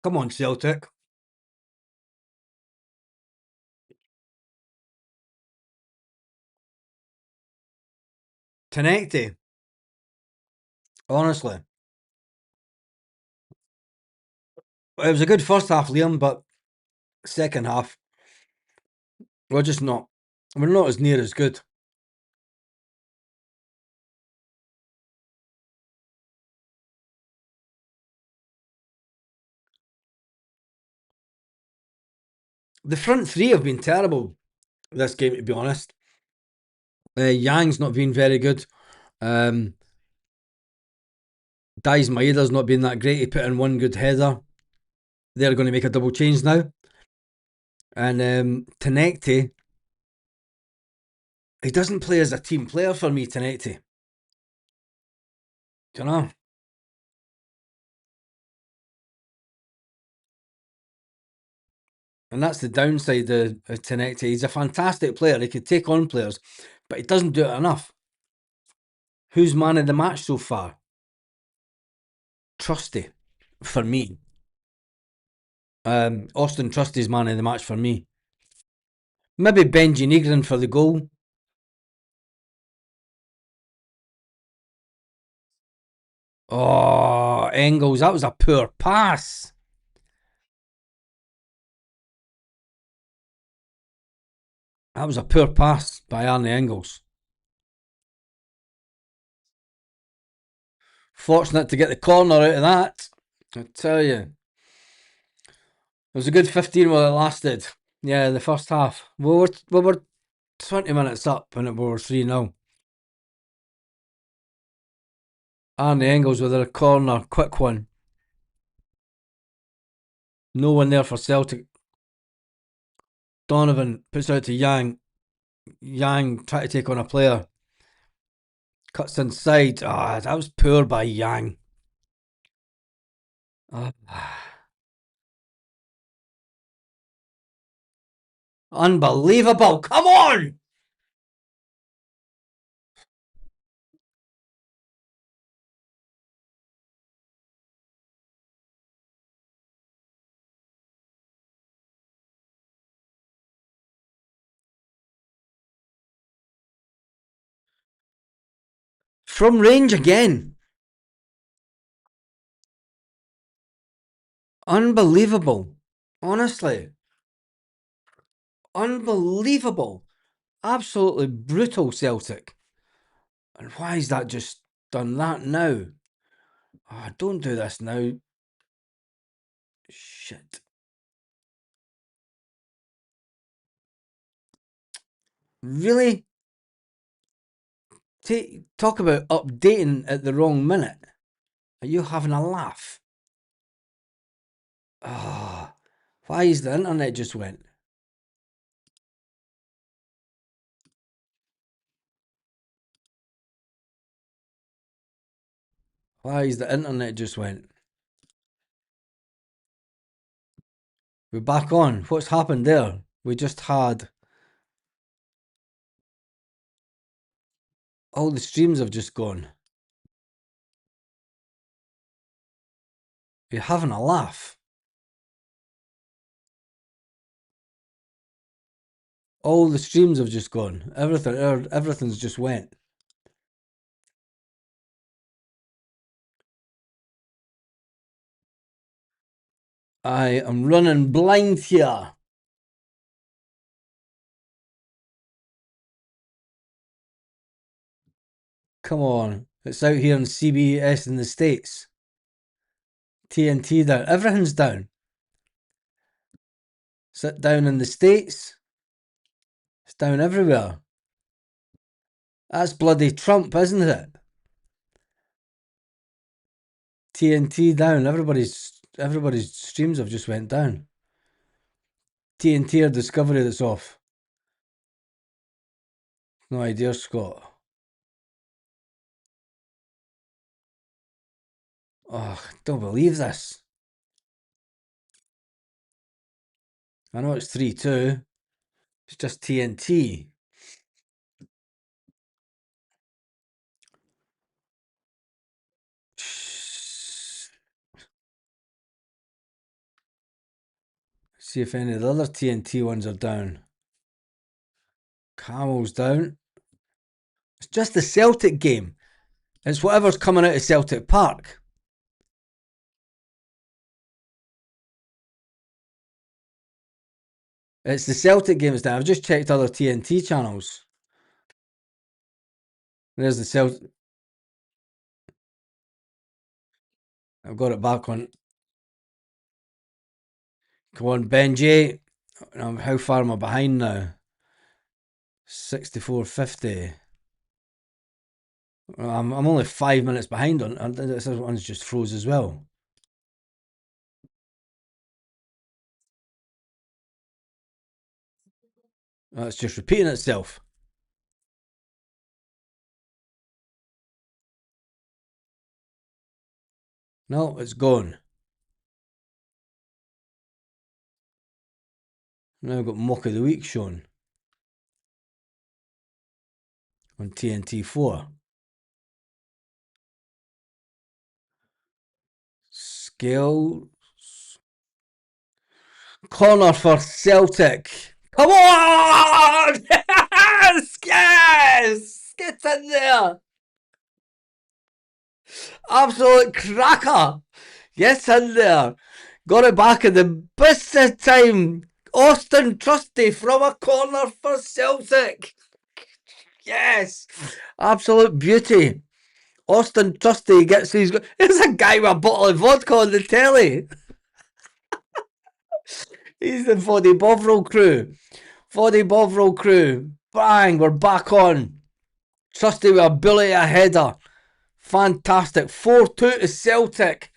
Come on, Celtic. Tenecte. Honestly. It was a good first half, Liam, but second half, we're not as near as good. The front three have been terrible this game, to be honest. Yang's not been very good. Dies Maeda's not been that great. He put in one good header. They're going to make a double change now. And Tenecte, he doesn't play as a team player for me, Tenecte. Don't know. And that's the downside of Tenecte. He's a fantastic player. He could take on players, but he doesn't do it enough. Who's man of the match so far? Trusty, for me. Austin Trusty's man of the match for me. Maybe Benji Negrin for the goal. Oh, Engels, that was a poor pass. That was a poor pass by Arnie Engels. Fortunate to get the corner out of that. I tell you. It was a good 15 while it lasted. Yeah, the first half. We were 20 minutes up and we were 3-0. Arnie Engels with a corner, quick one. No one there for Celtic. Donovan puts out to Yang. Yang try to take on a player. Cuts inside. That was poor by Yang. Unbelievable. Come on! From range again. Unbelievable. Honestly. Unbelievable. Absolutely brutal, Celtic. And why is that just done that now? Don't do this now. Shit. Really? Talk about updating at the wrong minute. Are you having a laugh? Why is the internet just went? Why is the internet just went? We're back on. What's happened there? We just had... all the streams have just gone. You're having a laugh. All the streams have just gone. Everything's just went. I am running blind here. Come on. It's out here on CBS in the States. TNT down. Everything's down. Sit down in the States. It's down everywhere. That's bloody Trump, isn't it? TNT down. Everybody's streams have just went down. TNT or Discovery that's off. No idea, Scott. Don't believe this. I know it's 3-2. It's just TNT. See if any of the other TNT ones are down. Camel's down. It's just the Celtic game. It's whatever's coming out of Celtic Park. It's the Celtic games now. I've just checked other TNT channels. There's the Celtic. I've got it back on. Come on, Benji. How far am I behind now? 64.50. I'm only 5 minutes behind on, and this one's just froze as well. It's just repeating itself. No, it's gone. Now I've got Mock of the Week shown on TNT4. Skills. Corner for Celtic. Come on! Yes! Yes! Get in there! Absolute cracker! Get in there! Got it back in the best of time. Austin Trusty from a corner for Celtic. Yes! Absolute beauty. Austin Trusty gets these. There's a guy with a bottle of vodka on the telly. He's the Vody Bovril crew. Vody Bovril crew. Bang, we're back on. Trusty with a bullet, a header. Fantastic. 4-2 to Celtic.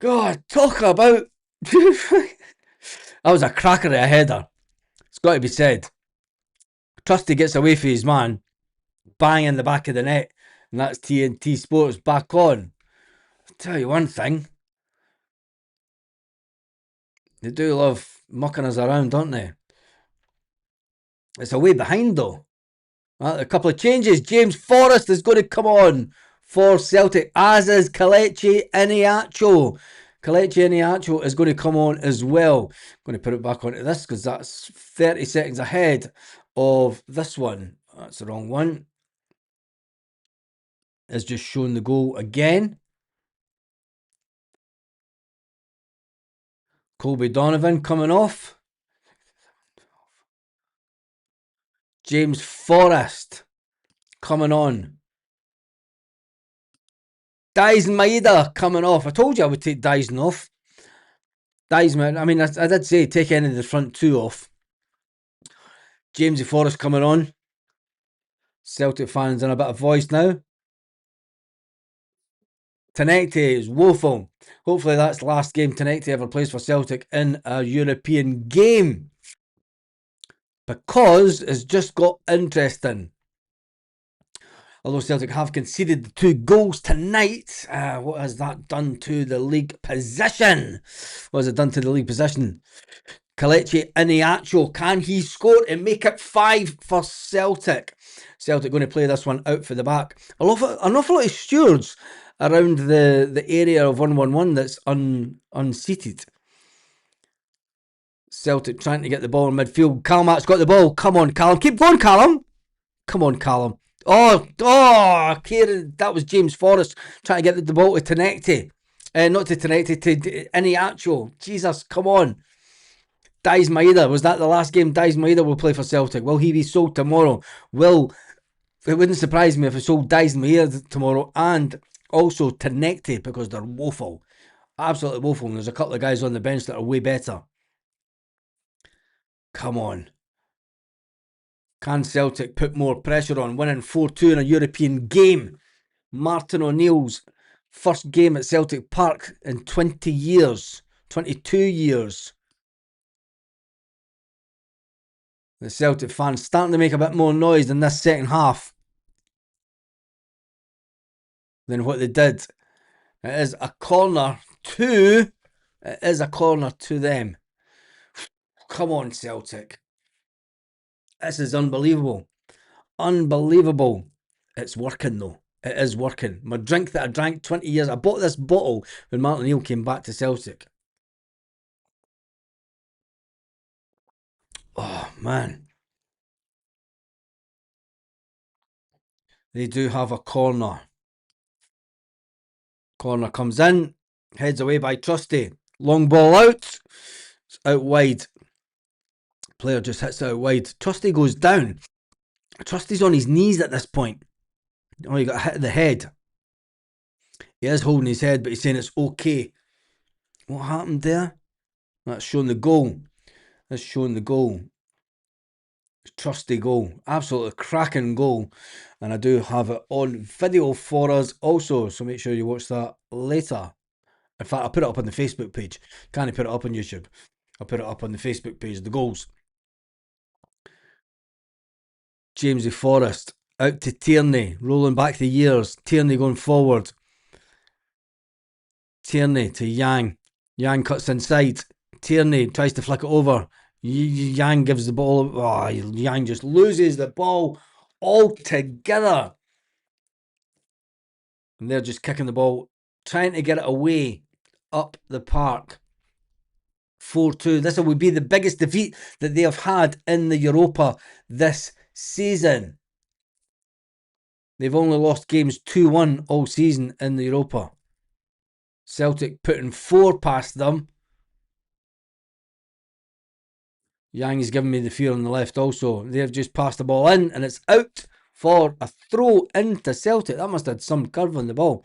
God, talk about That was a cracker of a header. It's got to be said. Trusty gets away from his man. Bang in the back of the net. And that's TNT Sports back on. I'll tell you one thing. They do love mucking us around, don't they? It's a way behind though. A couple of changes. James Forrest is going to come on for Celtic, as is Kelechi Iheanacho. Kelechi Iheanacho is going to come on as well. I'm going to put it back onto this because that's 30 seconds ahead of this one. That's the wrong one. It's just shown the goal again. Colby Donovan coming off. James Forrest coming on. Dyson Maeda coming off. I told you I would take Dyson off. Dyson, I mean, I did say take any of the front two off. Jamesy Forrest coming on. Celtic fans in a bit of voice now. Tenecte is woeful. Hopefully that's the last game Tenecte ever plays for Celtic in a European game. Because it's just got interesting. Although Celtic have conceded the 2 goals tonight, what has that done to the league position? What has it done to the league position? Kelechi Iheanacho, can he score and make it 5 for Celtic? Celtic going to play this one out for the back. An awful lot of stewards around the area of 111 that's unseated. Celtic trying to get the ball in midfield. Callum's got the ball. Come on, Callum. Keep going, Callum. Come on, Callum. Oh, Kieran, that was James Forrest trying to get the ball to Tenecte. Not to Tenecte, to Iheanacho. Jesus, come on. Dyson Maeda, was that the last game Dyson Maeda will play for Celtic? Will he be sold tomorrow? It wouldn't surprise me if he sold Dyson Maeda tomorrow and also Tenecte, because they're woeful. Absolutely woeful. And there's a couple of guys on the bench that are way better. Come on. Can Celtic put more pressure on, winning 4-2 in a European game? Martin O'Neill's first game at Celtic Park in 20 years. 22 years. The Celtic fans starting to make a bit more noise in this second half than what they did. It is a corner to them. Come on, Celtic. This is unbelievable. Unbelievable. It's working though. It is working. My drink that I drank 20 years. I bought this bottle when Martin O'Neill came back to Celtic. Oh, man. They do have a corner. Corner comes in. Heads away by Trusty. Long ball out. It's out wide. Player just hits it out wide. Trusty goes down. Trusty's on his knees at this point. Oh, he got hit in the head. He is holding his head, but he's saying it's okay. What happened there? That's showing the goal. That's showing the goal. Trusty goal. Absolutely cracking goal. And I do have it on video for us also, so make sure you watch that later. In fact, I'll put it up on the Facebook page. Can't put it up on YouTube. I'll put it up on the Facebook page, the goals. Jamesy Forrest out to Tierney, rolling back the years. Tierney going forward. Tierney to Yang. Yang cuts inside. Tierney tries to flick it over. Yang gives the ball. Oh, Yang just loses the ball altogether. And they're just kicking the ball, trying to get it away up the park. 4-2. This would be the biggest defeat that they have had in the Europa this season. They've only lost games 2-1 all season in the Europa. Celtic putting 4 past them. Yang is giving me the fear on the left also. They've just passed the ball in and it's out for a throw into Celtic. That must have had some curve on the ball.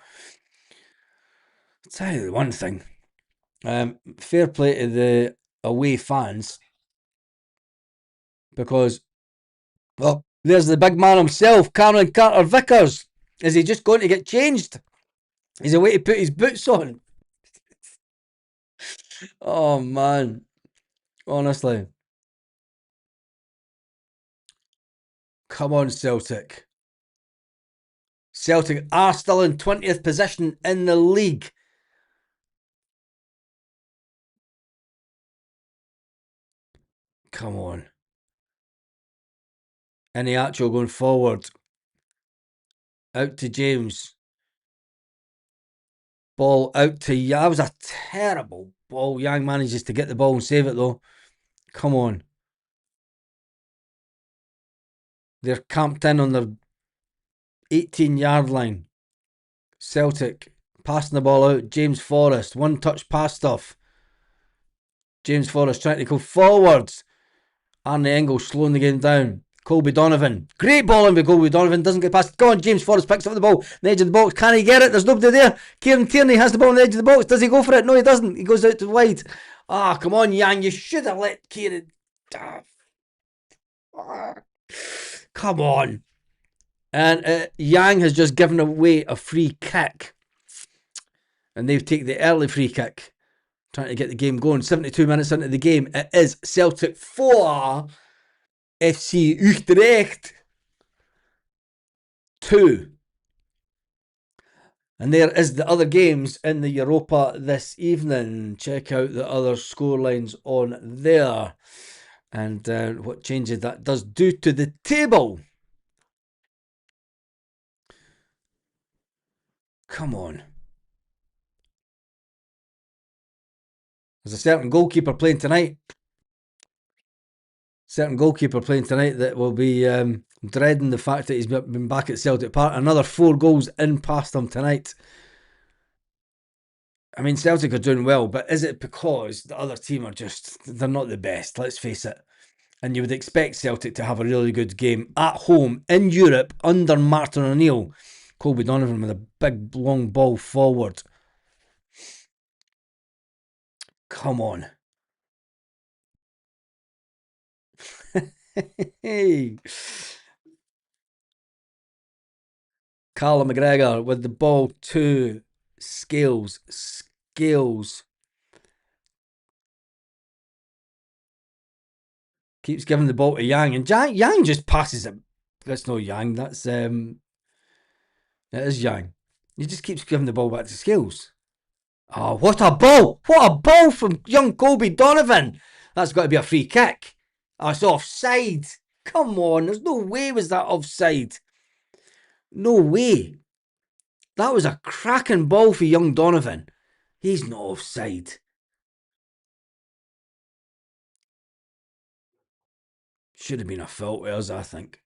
I'll tell you one thing. Fair play to the away fans. Because, well, there's the big man himself, Cameron Carter-Vickers. Is he just going to get changed? Is he waiting to put his boots on? Oh, man. Honestly. Come on, Celtic. Celtic are still in 20th position in the league. Come on. Iniacho going forward. Out to James. Ball out to Yang. That was a terrible ball. Yang manages to get the ball and save it though. Come on. They're camped in on their 18-yard line. Celtic passing the ball out. James Forrest. One touch pass stuff. James Forrest trying to go forwards. Arnie Engels slowing the game down. Colby Donovan. Great ball in with Colby Donovan. Doesn't get past. Go on, James Forrest picks up the ball. The edge of the box. Can he get it? There's nobody there. Kieran Tierney has the ball on the edge of the box. Does he go for it? No, he doesn't. He goes out to wide. Ah, come on, Yang. You should have let Kieran. Come on. And Yang has just given away a free kick. And they've taken the early free kick. Trying to get the game going. 72 minutes into the game. It is Celtic 4. FC Utrecht 2. And there is the other games in the Europa this evening. Check out the other scorelines on there. And what changes that does do to the table. Come on. There's a certain goalkeeper playing tonight. That will be dreading the fact that he's been back at Celtic Park. Another 4 goals in past him tonight. I mean, Celtic are doing well, but is it because the other team are they're not the best, let's face it. And you would expect Celtic to have a really good game at home in Europe under Martin O'Neill. Colby Donovan with a big long ball forward. Come on. Hey. Callum McGregor with the ball to Scales. Keeps giving the ball to Yang, and Yang just passes it. That's no Yang, that's it is Yang. He just keeps giving the ball back to Scales. Oh, what a ball! What a ball from young Colby Donovan! That's got to be a free kick. Oh, it's offside. Come on, there's no way was that offside. No way. That was a cracking ball for young Donovan. He's not offside. Should have been a fault with I think.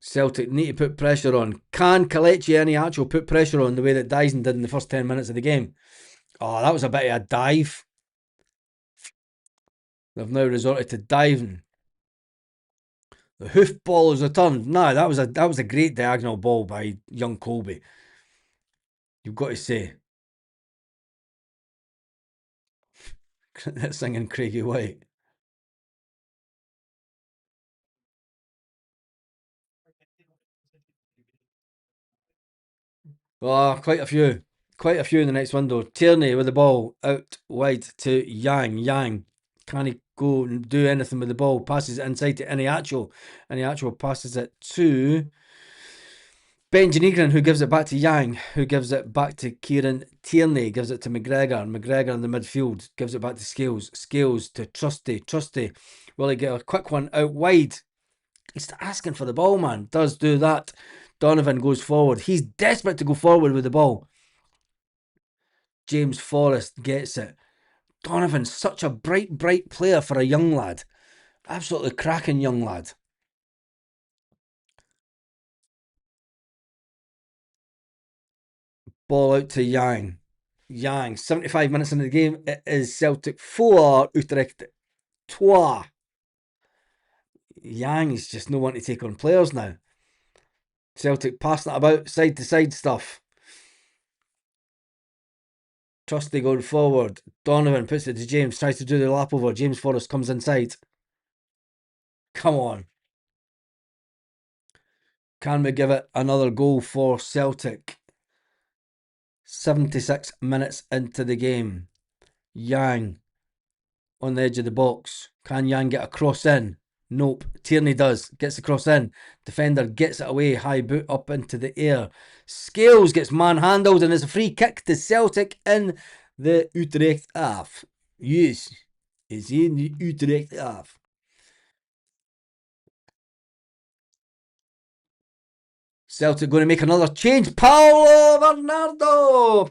Celtic need to put pressure on. Can Kelechi Iheanacho put pressure on the way that Dyson did in the first 10 minutes of the game? Oh, that was a bit of a dive. They've now resorted to diving. The hoof ball is returned. No, that was a great diagonal ball by young Colby. You've got to say. Singing Craigie White. Oh, quite a few. Quite a few in the next window. Tierney with the ball out wide to Yang. Yang. Can he go and do anything with the ball? Passes it inside to Iniacho. Iniacho passes it to Benji Negrin, who gives it back to Yang, who gives it back to Kieran Tierney, gives it to McGregor. McGregor in the midfield gives it back to Scales. Scales to Trusty. Trusty, will he get a quick one out wide? He's asking for the ball, man. Does do that. Donovan goes forward. He's desperate to go forward with the ball. James Forrest gets it. Donovan's such a bright player for a young lad. Absolutely cracking young lad. Ball out to Yang. Yang, 75 minutes into the game. It is Celtic 4, Utrecht 2. Yang is just no one to take on players now. Celtic passing it about, side to side stuff. Trusty going forward. Donovan puts it to James, tries to do the lap over. James Forrest comes inside. Come on. Can we give it another goal for Celtic? 76 minutes into the game. Yang on the edge of the box. Can Yang get a cross in? Nope. Tierney does. Gets the cross in. Defender gets it away. High boot up into the air. Scales gets manhandled and there's a free kick to Celtic in the Utrecht half. Yes. It's in the Utrecht half. Celtic going to make another change. Paulo Bernardo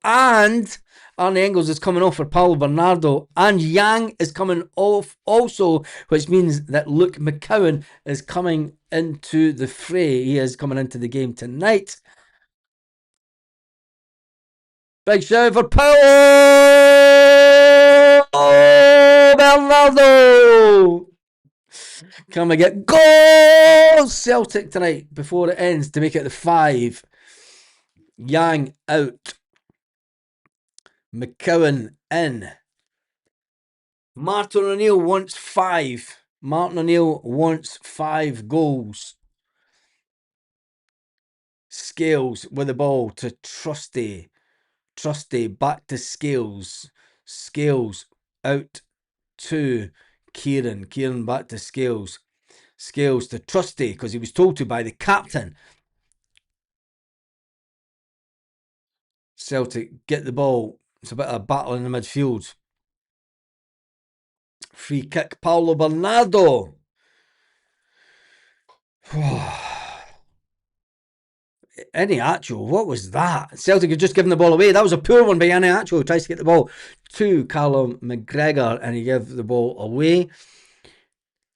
and Arne Engels is coming off for Paulo Bernardo, and Yang is coming off also, which means that Luke McCowan is coming into the fray. He is coming into the game tonight. Big shout for Paulo Bernardo. Can we get goal Celtic tonight before it ends to make it the 5? Yang out. McCowan in. Martin O'Neill wants 5. Martin O'Neill wants 5 goals. Scales with the ball to Trusty. Trusty back to Scales. Scales out to Kieran. Kieran back to Scales. Scales to Trusty because he was told to by the captain. Celtic get the ball. It's a bit of a battle in the midfield. Free kick, Paulo Bernardo. Iheanacho, what was that? Celtic had just given the ball away. That was a poor one by Iheanacho, who tries to get the ball to Callum McGregor, and he gives the ball away.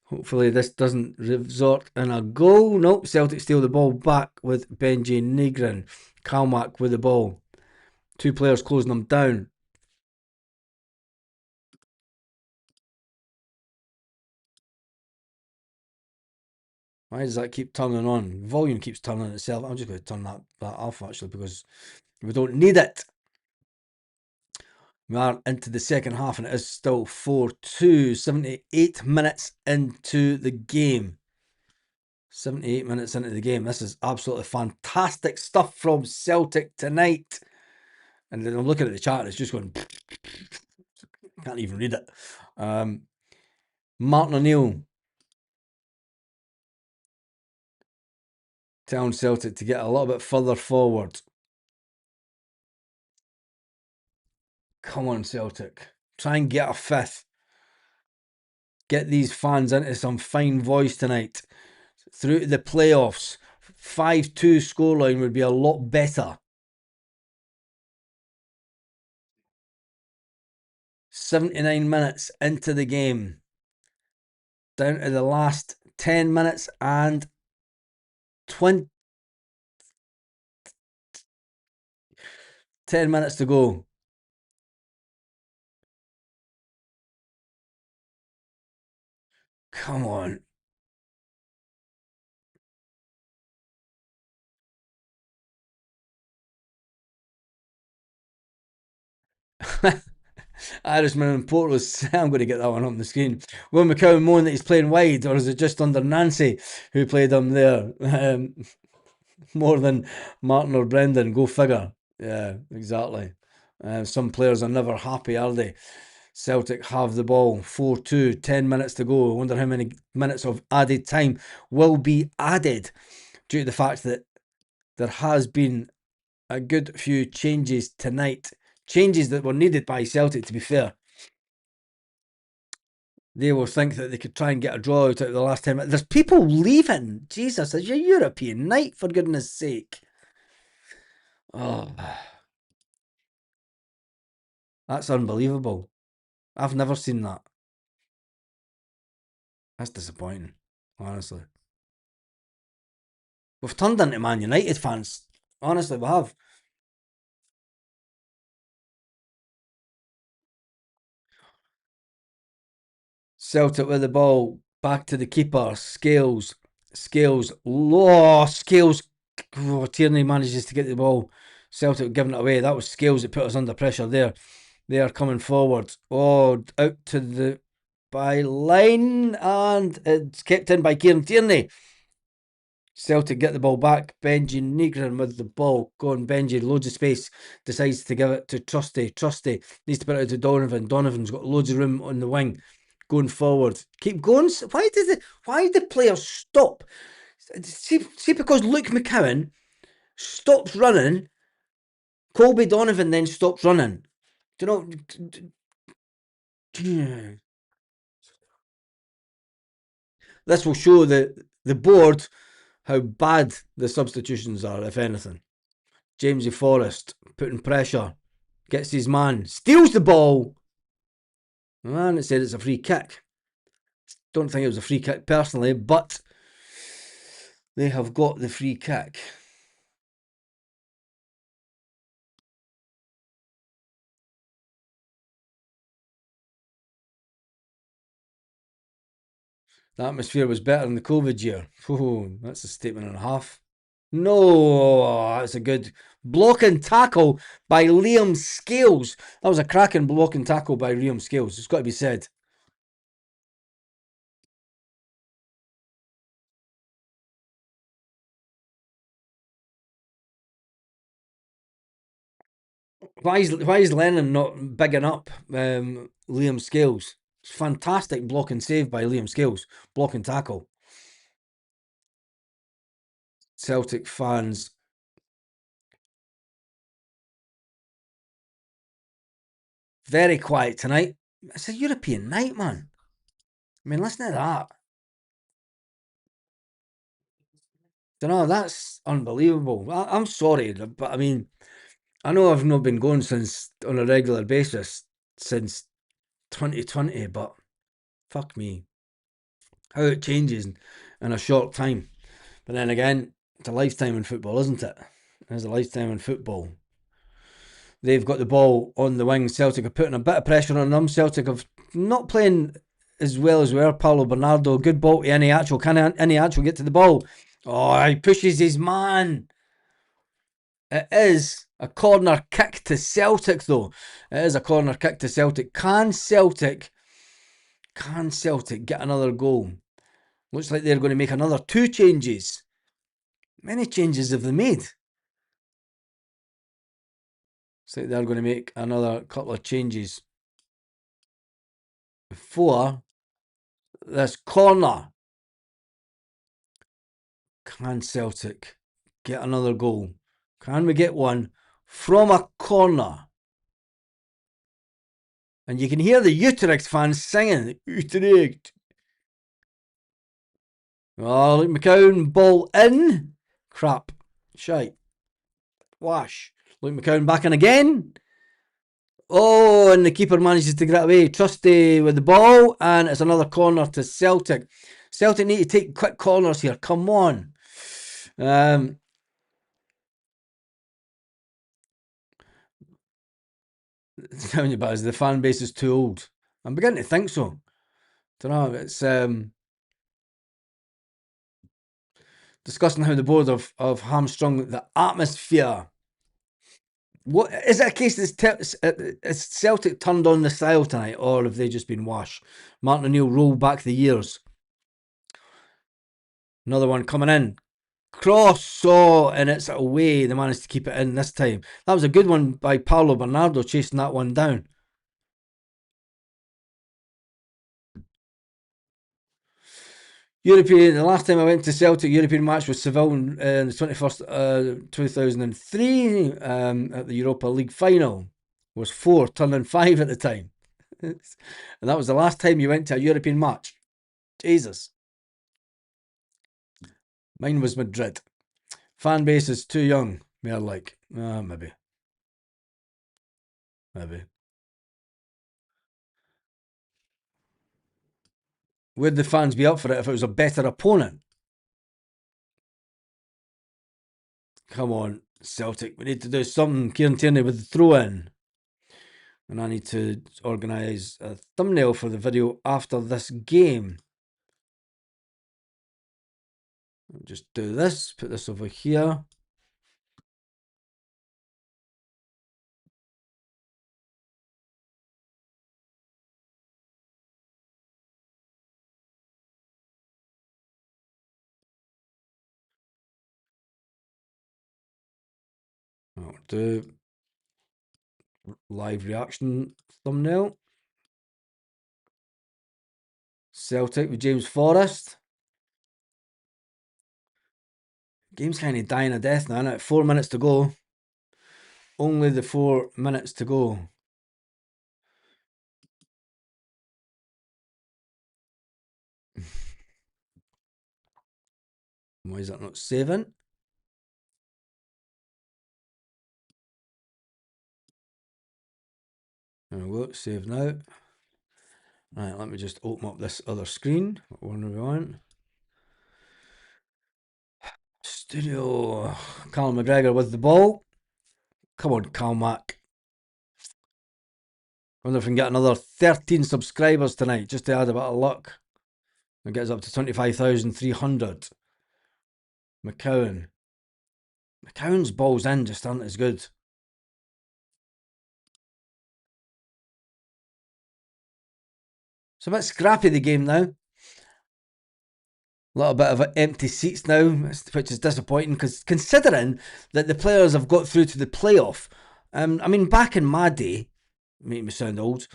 Hopefully this doesn't result in a goal. Nope, Celtic steal the ball back with Benji Negrin. Kalmak with the ball. 2 players closing them down. Why does that keep turning on? Volume keeps turning itself. I'm just going to turn that off actually because we don't need it. We are into the second half and it is still 4-2. 78 minutes into the game. 78 minutes into the game. This is absolutely fantastic stuff from Celtic tonight. And then I'm looking at the chat and it's just going... Can't even read it. Martin O'Neill telling Celtic to get a little bit further forward. Come on, Celtic. Try and get a 5th. Get these fans into some fine voice tonight. Through to the playoffs. 5-2 scoreline would be a lot better. 79 minutes into the game. Down to the last 10 minutes and 10 minutes to go. Come on. Irishman and Portals. I'm going to get that one on the screen. Will McCowan moan that he's playing wide, or is it just under Nancy who played him there? More than Martin or Brendan. Go figure. Yeah, exactly. Some players are never happy, are they? Celtic have the ball. 4-2. 10 minutes to go. I wonder how many minutes of added time will be added due to the fact that there has been a good few changes tonight. Changes that were needed by Celtic, to be fair. They will think that they could try and get a draw out of the last 10 minutes. There's people leaving. Jesus, it's your European night, for goodness sake. Oh, that's unbelievable. I've never seen that. That's disappointing, honestly. We've turned into Man United fans. Honestly, we have. Celtic with the ball. Back to the keeper. Scales. Oh, Scales. Oh, Tierney manages to get the ball. Celtic giving it away. That was Scales that put us under pressure there. They are coming forward. Oh, out to the byline. And it's kept in by Kieran Tierney. Celtic get the ball back. Benji Negrin with the ball. Go on, Benji. Loads of space. Decides to give it to Trusty. Trusty needs to put it out to Donovan. Donovan's got loads of room on the wing. Going forward. Keep going. Why do players stop? See, because Luke McCowan stops running, Colby Donovan then stops running. Do you know? This will show the board how bad the substitutions are, if anything. Jamesy Forrest putting pressure, gets his man, steals the ball, and it said it's a free kick. Don't think it was a free kick personally, but they have got the free kick. The atmosphere was better in the COVID year. Oh, that's a statement and a half. No, that's a good block and tackle by Liam Scales. That was a cracking block and tackle by Liam Scales. It's got to be said. Why is Lennon not bigging up Liam Scales? It's fantastic block and save by Liam Scales. Block and tackle. Celtic fans. Very quiet tonight. It's a European night, man. I mean, listen to that. Don't know, that's unbelievable. I'm sorry, but I mean, I know I've not been going on a regular basis since 2020, but fuck me. How it changes in a short time. But then again, it's a lifetime in football, isn't it? It's a lifetime in football. They've got the ball on the wing. Celtic are putting a bit of pressure on them. Celtic have not playing as well as we are. Paulo Bernardo, good ball to Iniacho. Can Iniacho get to the ball? Oh, he pushes his man. It is a corner kick to Celtic, though. It is a corner kick to Celtic. Can Celtic get another goal? Looks like they're going to make another 2 changes. Many changes have they made? Looks like they're going to make another couple of changes before this corner. Can Celtic get another goal? Can we get one from a corner? And you can hear the Utrecht fans singing, Utrecht. Oh, Luke McCowan, ball in. Crap. Shite. Wash. Luke McCowan back in again. Oh, and the keeper manages to get away. Trusty with the ball, and it's another corner to Celtic. Celtic need to take quick corners here. Come on. Telling you about is the fan base is too old. I'm beginning to think so. Don't know. It's discussing how the board have hamstrung the atmosphere. What is it a case is Celtic turned on the style tonight, or have they just been washed? Martin O'Neill rolled back the years. Another one coming in. Cross, and it's away. They managed to keep it in this time. That was a good one by Paulo Bernardo chasing that one down. European. The last time I went to Celtic European match was Seville in the 21st, 2003 at the Europa League final. It was 4, turning 5 at the time. And that was the last time you went to a European match. Jesus. Mine was Madrid. Fan base is too young. More like, maybe. Would the fans be up for it if it was a better opponent? Come on, Celtic. We need to do something. Kieran Tierney with the throw in. And I need to organise a thumbnail for the video after this game. I'll just do this. Put this over here. do live reaction thumbnail. Celtic with James Forrest. Game's kind of dying a death now, isn't it? 4 minutes to go. Only the 4 minutes to go. Why is that not saving? There we go, save now. Right, let me just open up this other screen. What one do we want? Studio. Callum McGregor with the ball. Come on, Calmac. Wonder if we can get another 13 subscribers tonight, just to add a bit of luck. It gets up to 25,300. McCowan. McCowan's balls in just aren't as good. It's a bit scrappy, the game now. A little bit of empty seats now, which is disappointing, because considering that the players have got through to the playoff. I mean, back in my day, make me sound old,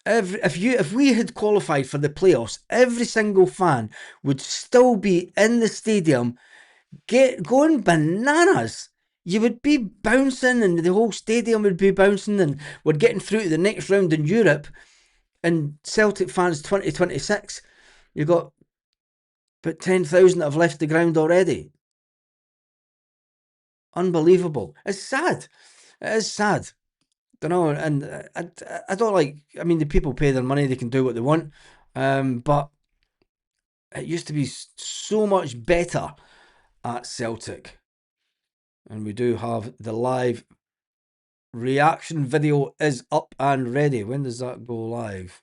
if we had qualified for the playoffs, every single fan would still be in the stadium going bananas. You would be bouncing and the whole stadium would be bouncing, and we're getting through to the next round in Europe. And Celtic fans 2026, you've got but 10,000 that have left the ground already. Unbelievable. It's sad. It is sad. Don't know, and I don't like. I mean, the people pay their money; they can do what they want. But it used to be so much better at Celtic, and we do have the live reaction video is up and ready. When does that go live?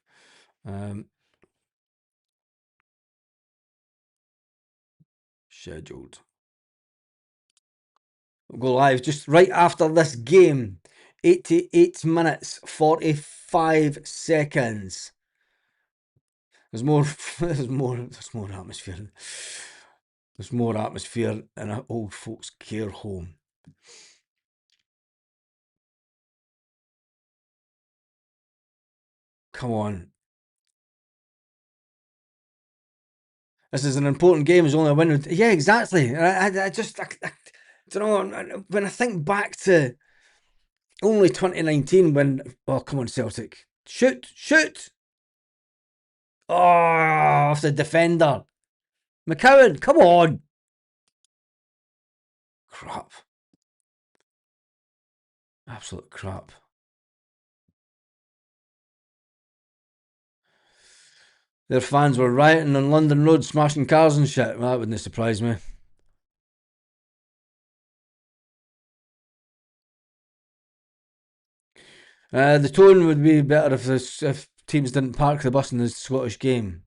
Scheduled. We'll go live just right after this game. 88 minutes, 45 seconds. There's more atmosphere. There's more atmosphere in an old folks' care home. Come on. This is an important game. It's only a win. Yeah, exactly. I don't know. When I think back to only 2019 when... Oh, come on, Celtic. Shoot! Oh, off the defender. McCowan, come on. Crap. Absolute crap. Their fans were rioting on London Road, smashing cars and shit. Well, that wouldn't surprise me. The tone would be better if teams didn't park the bus in the Scottish game.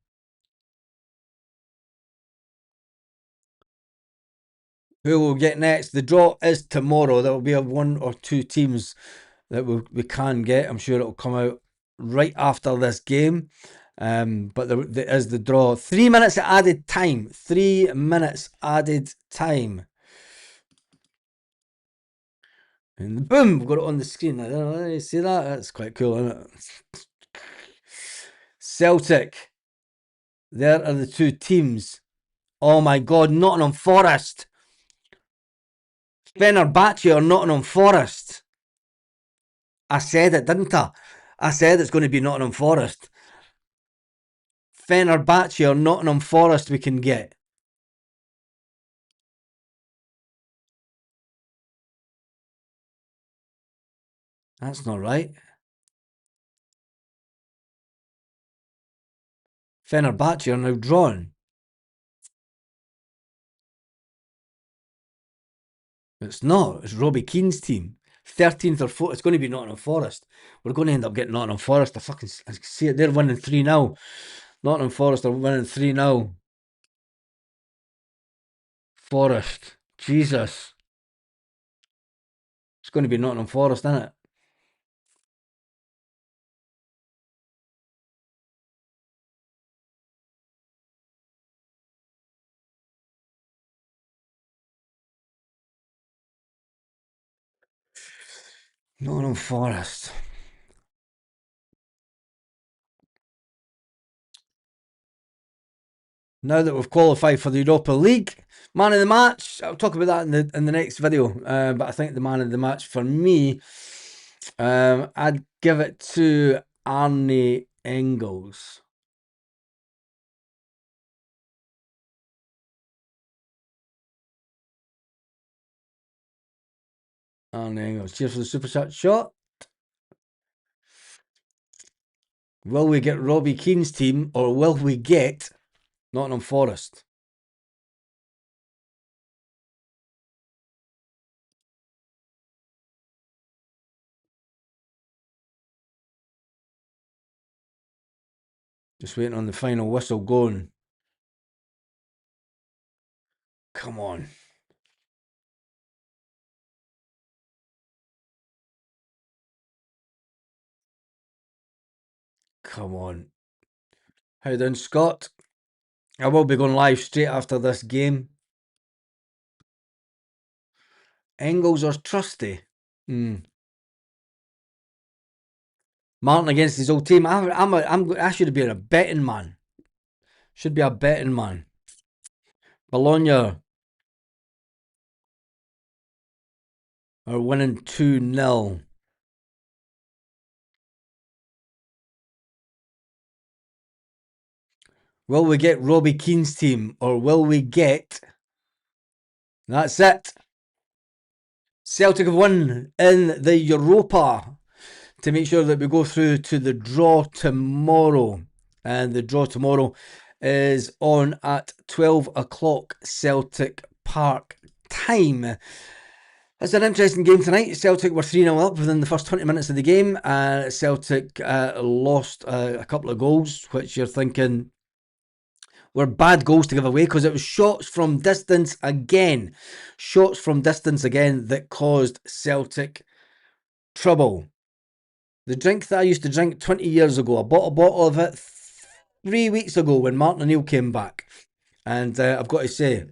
Who will get next? The draw is tomorrow. There will be one or two teams that we can get. I'm sure it will come out right after this game. But there is the draw. 3 minutes added time. 3 minutes added time. And boom, we've got it on the screen. I don't know, you see that? That's quite cool, isn't it? Celtic. There are the two teams. Oh my God, Nottingham Forest. Fenerbahce or Nottingham Forest. I said it, didn't I? I said it's going to be Nottingham Forest. Fenerbahce or Nottingham Forest we can get. That's not right. Fenerbahce are now drawn. It's not. It's Robbie Keane's team. 13th or 14th. It's going to be Nottingham Forest. We're going to end up getting Nottingham Forest. I see it. They're winning 3-0. Nottingham Forest are winning 3-0. Forest. Jesus. It's going to be Nottingham Forest, isn't it? Nottingham Forest. Now that we've qualified for the Europa League, man of the match. I'll talk about that in the next video. But I think the man of the match for me, I'd give it to Arne Engels. Arne Engels. Cheers for the super chat shot. Will we get Robbie Keane's team, or will we get Nottingham Forest? Just waiting on the final whistle going. Come on. Come on. How you doing, Scott? I will be going live straight after this game. Engels or Trusty? Martin against his old team. I should have been a betting man. Should be a betting man. Bologna are winning 2-0. Will we get Robbie Keane's team, or will we get... That's it. Celtic have won in the Europa to make sure that we go through to the draw tomorrow. And the draw tomorrow is on at 12 o'clock Celtic Park time. It's an interesting game tonight. Celtic were 3-0 up within the first 20 minutes of the game. Celtic lost a couple of goals, which you're thinking were bad goals to give away, because it was shots from distance again. Shots from distance again that caused Celtic trouble. The drink that I used to drink 20 years ago, I bought a bottle of it 3 weeks ago when Martin O'Neill came back. And I've got to say,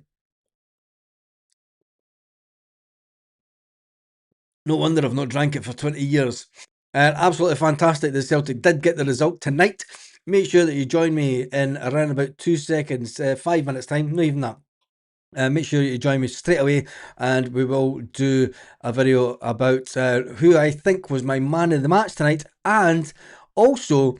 no wonder I've not drank it for 20 years. Absolutely fantastic that Celtic did get the result tonight. Make sure that you join me in around about 2 seconds, 5 minutes time, not even that. Make sure you join me straight away, and we will do a video about who I think was my man of the match tonight, and also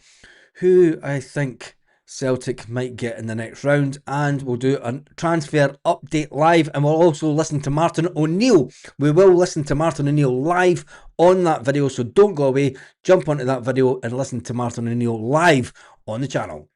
who I think Celtic might get in the next round. And we'll do a transfer update live, and we'll also listen to Martin O'Neill. We will listen to Martin O'Neill live on that video, so don't go away. Jump onto that video and listen to Martin O'Neill live on the channel.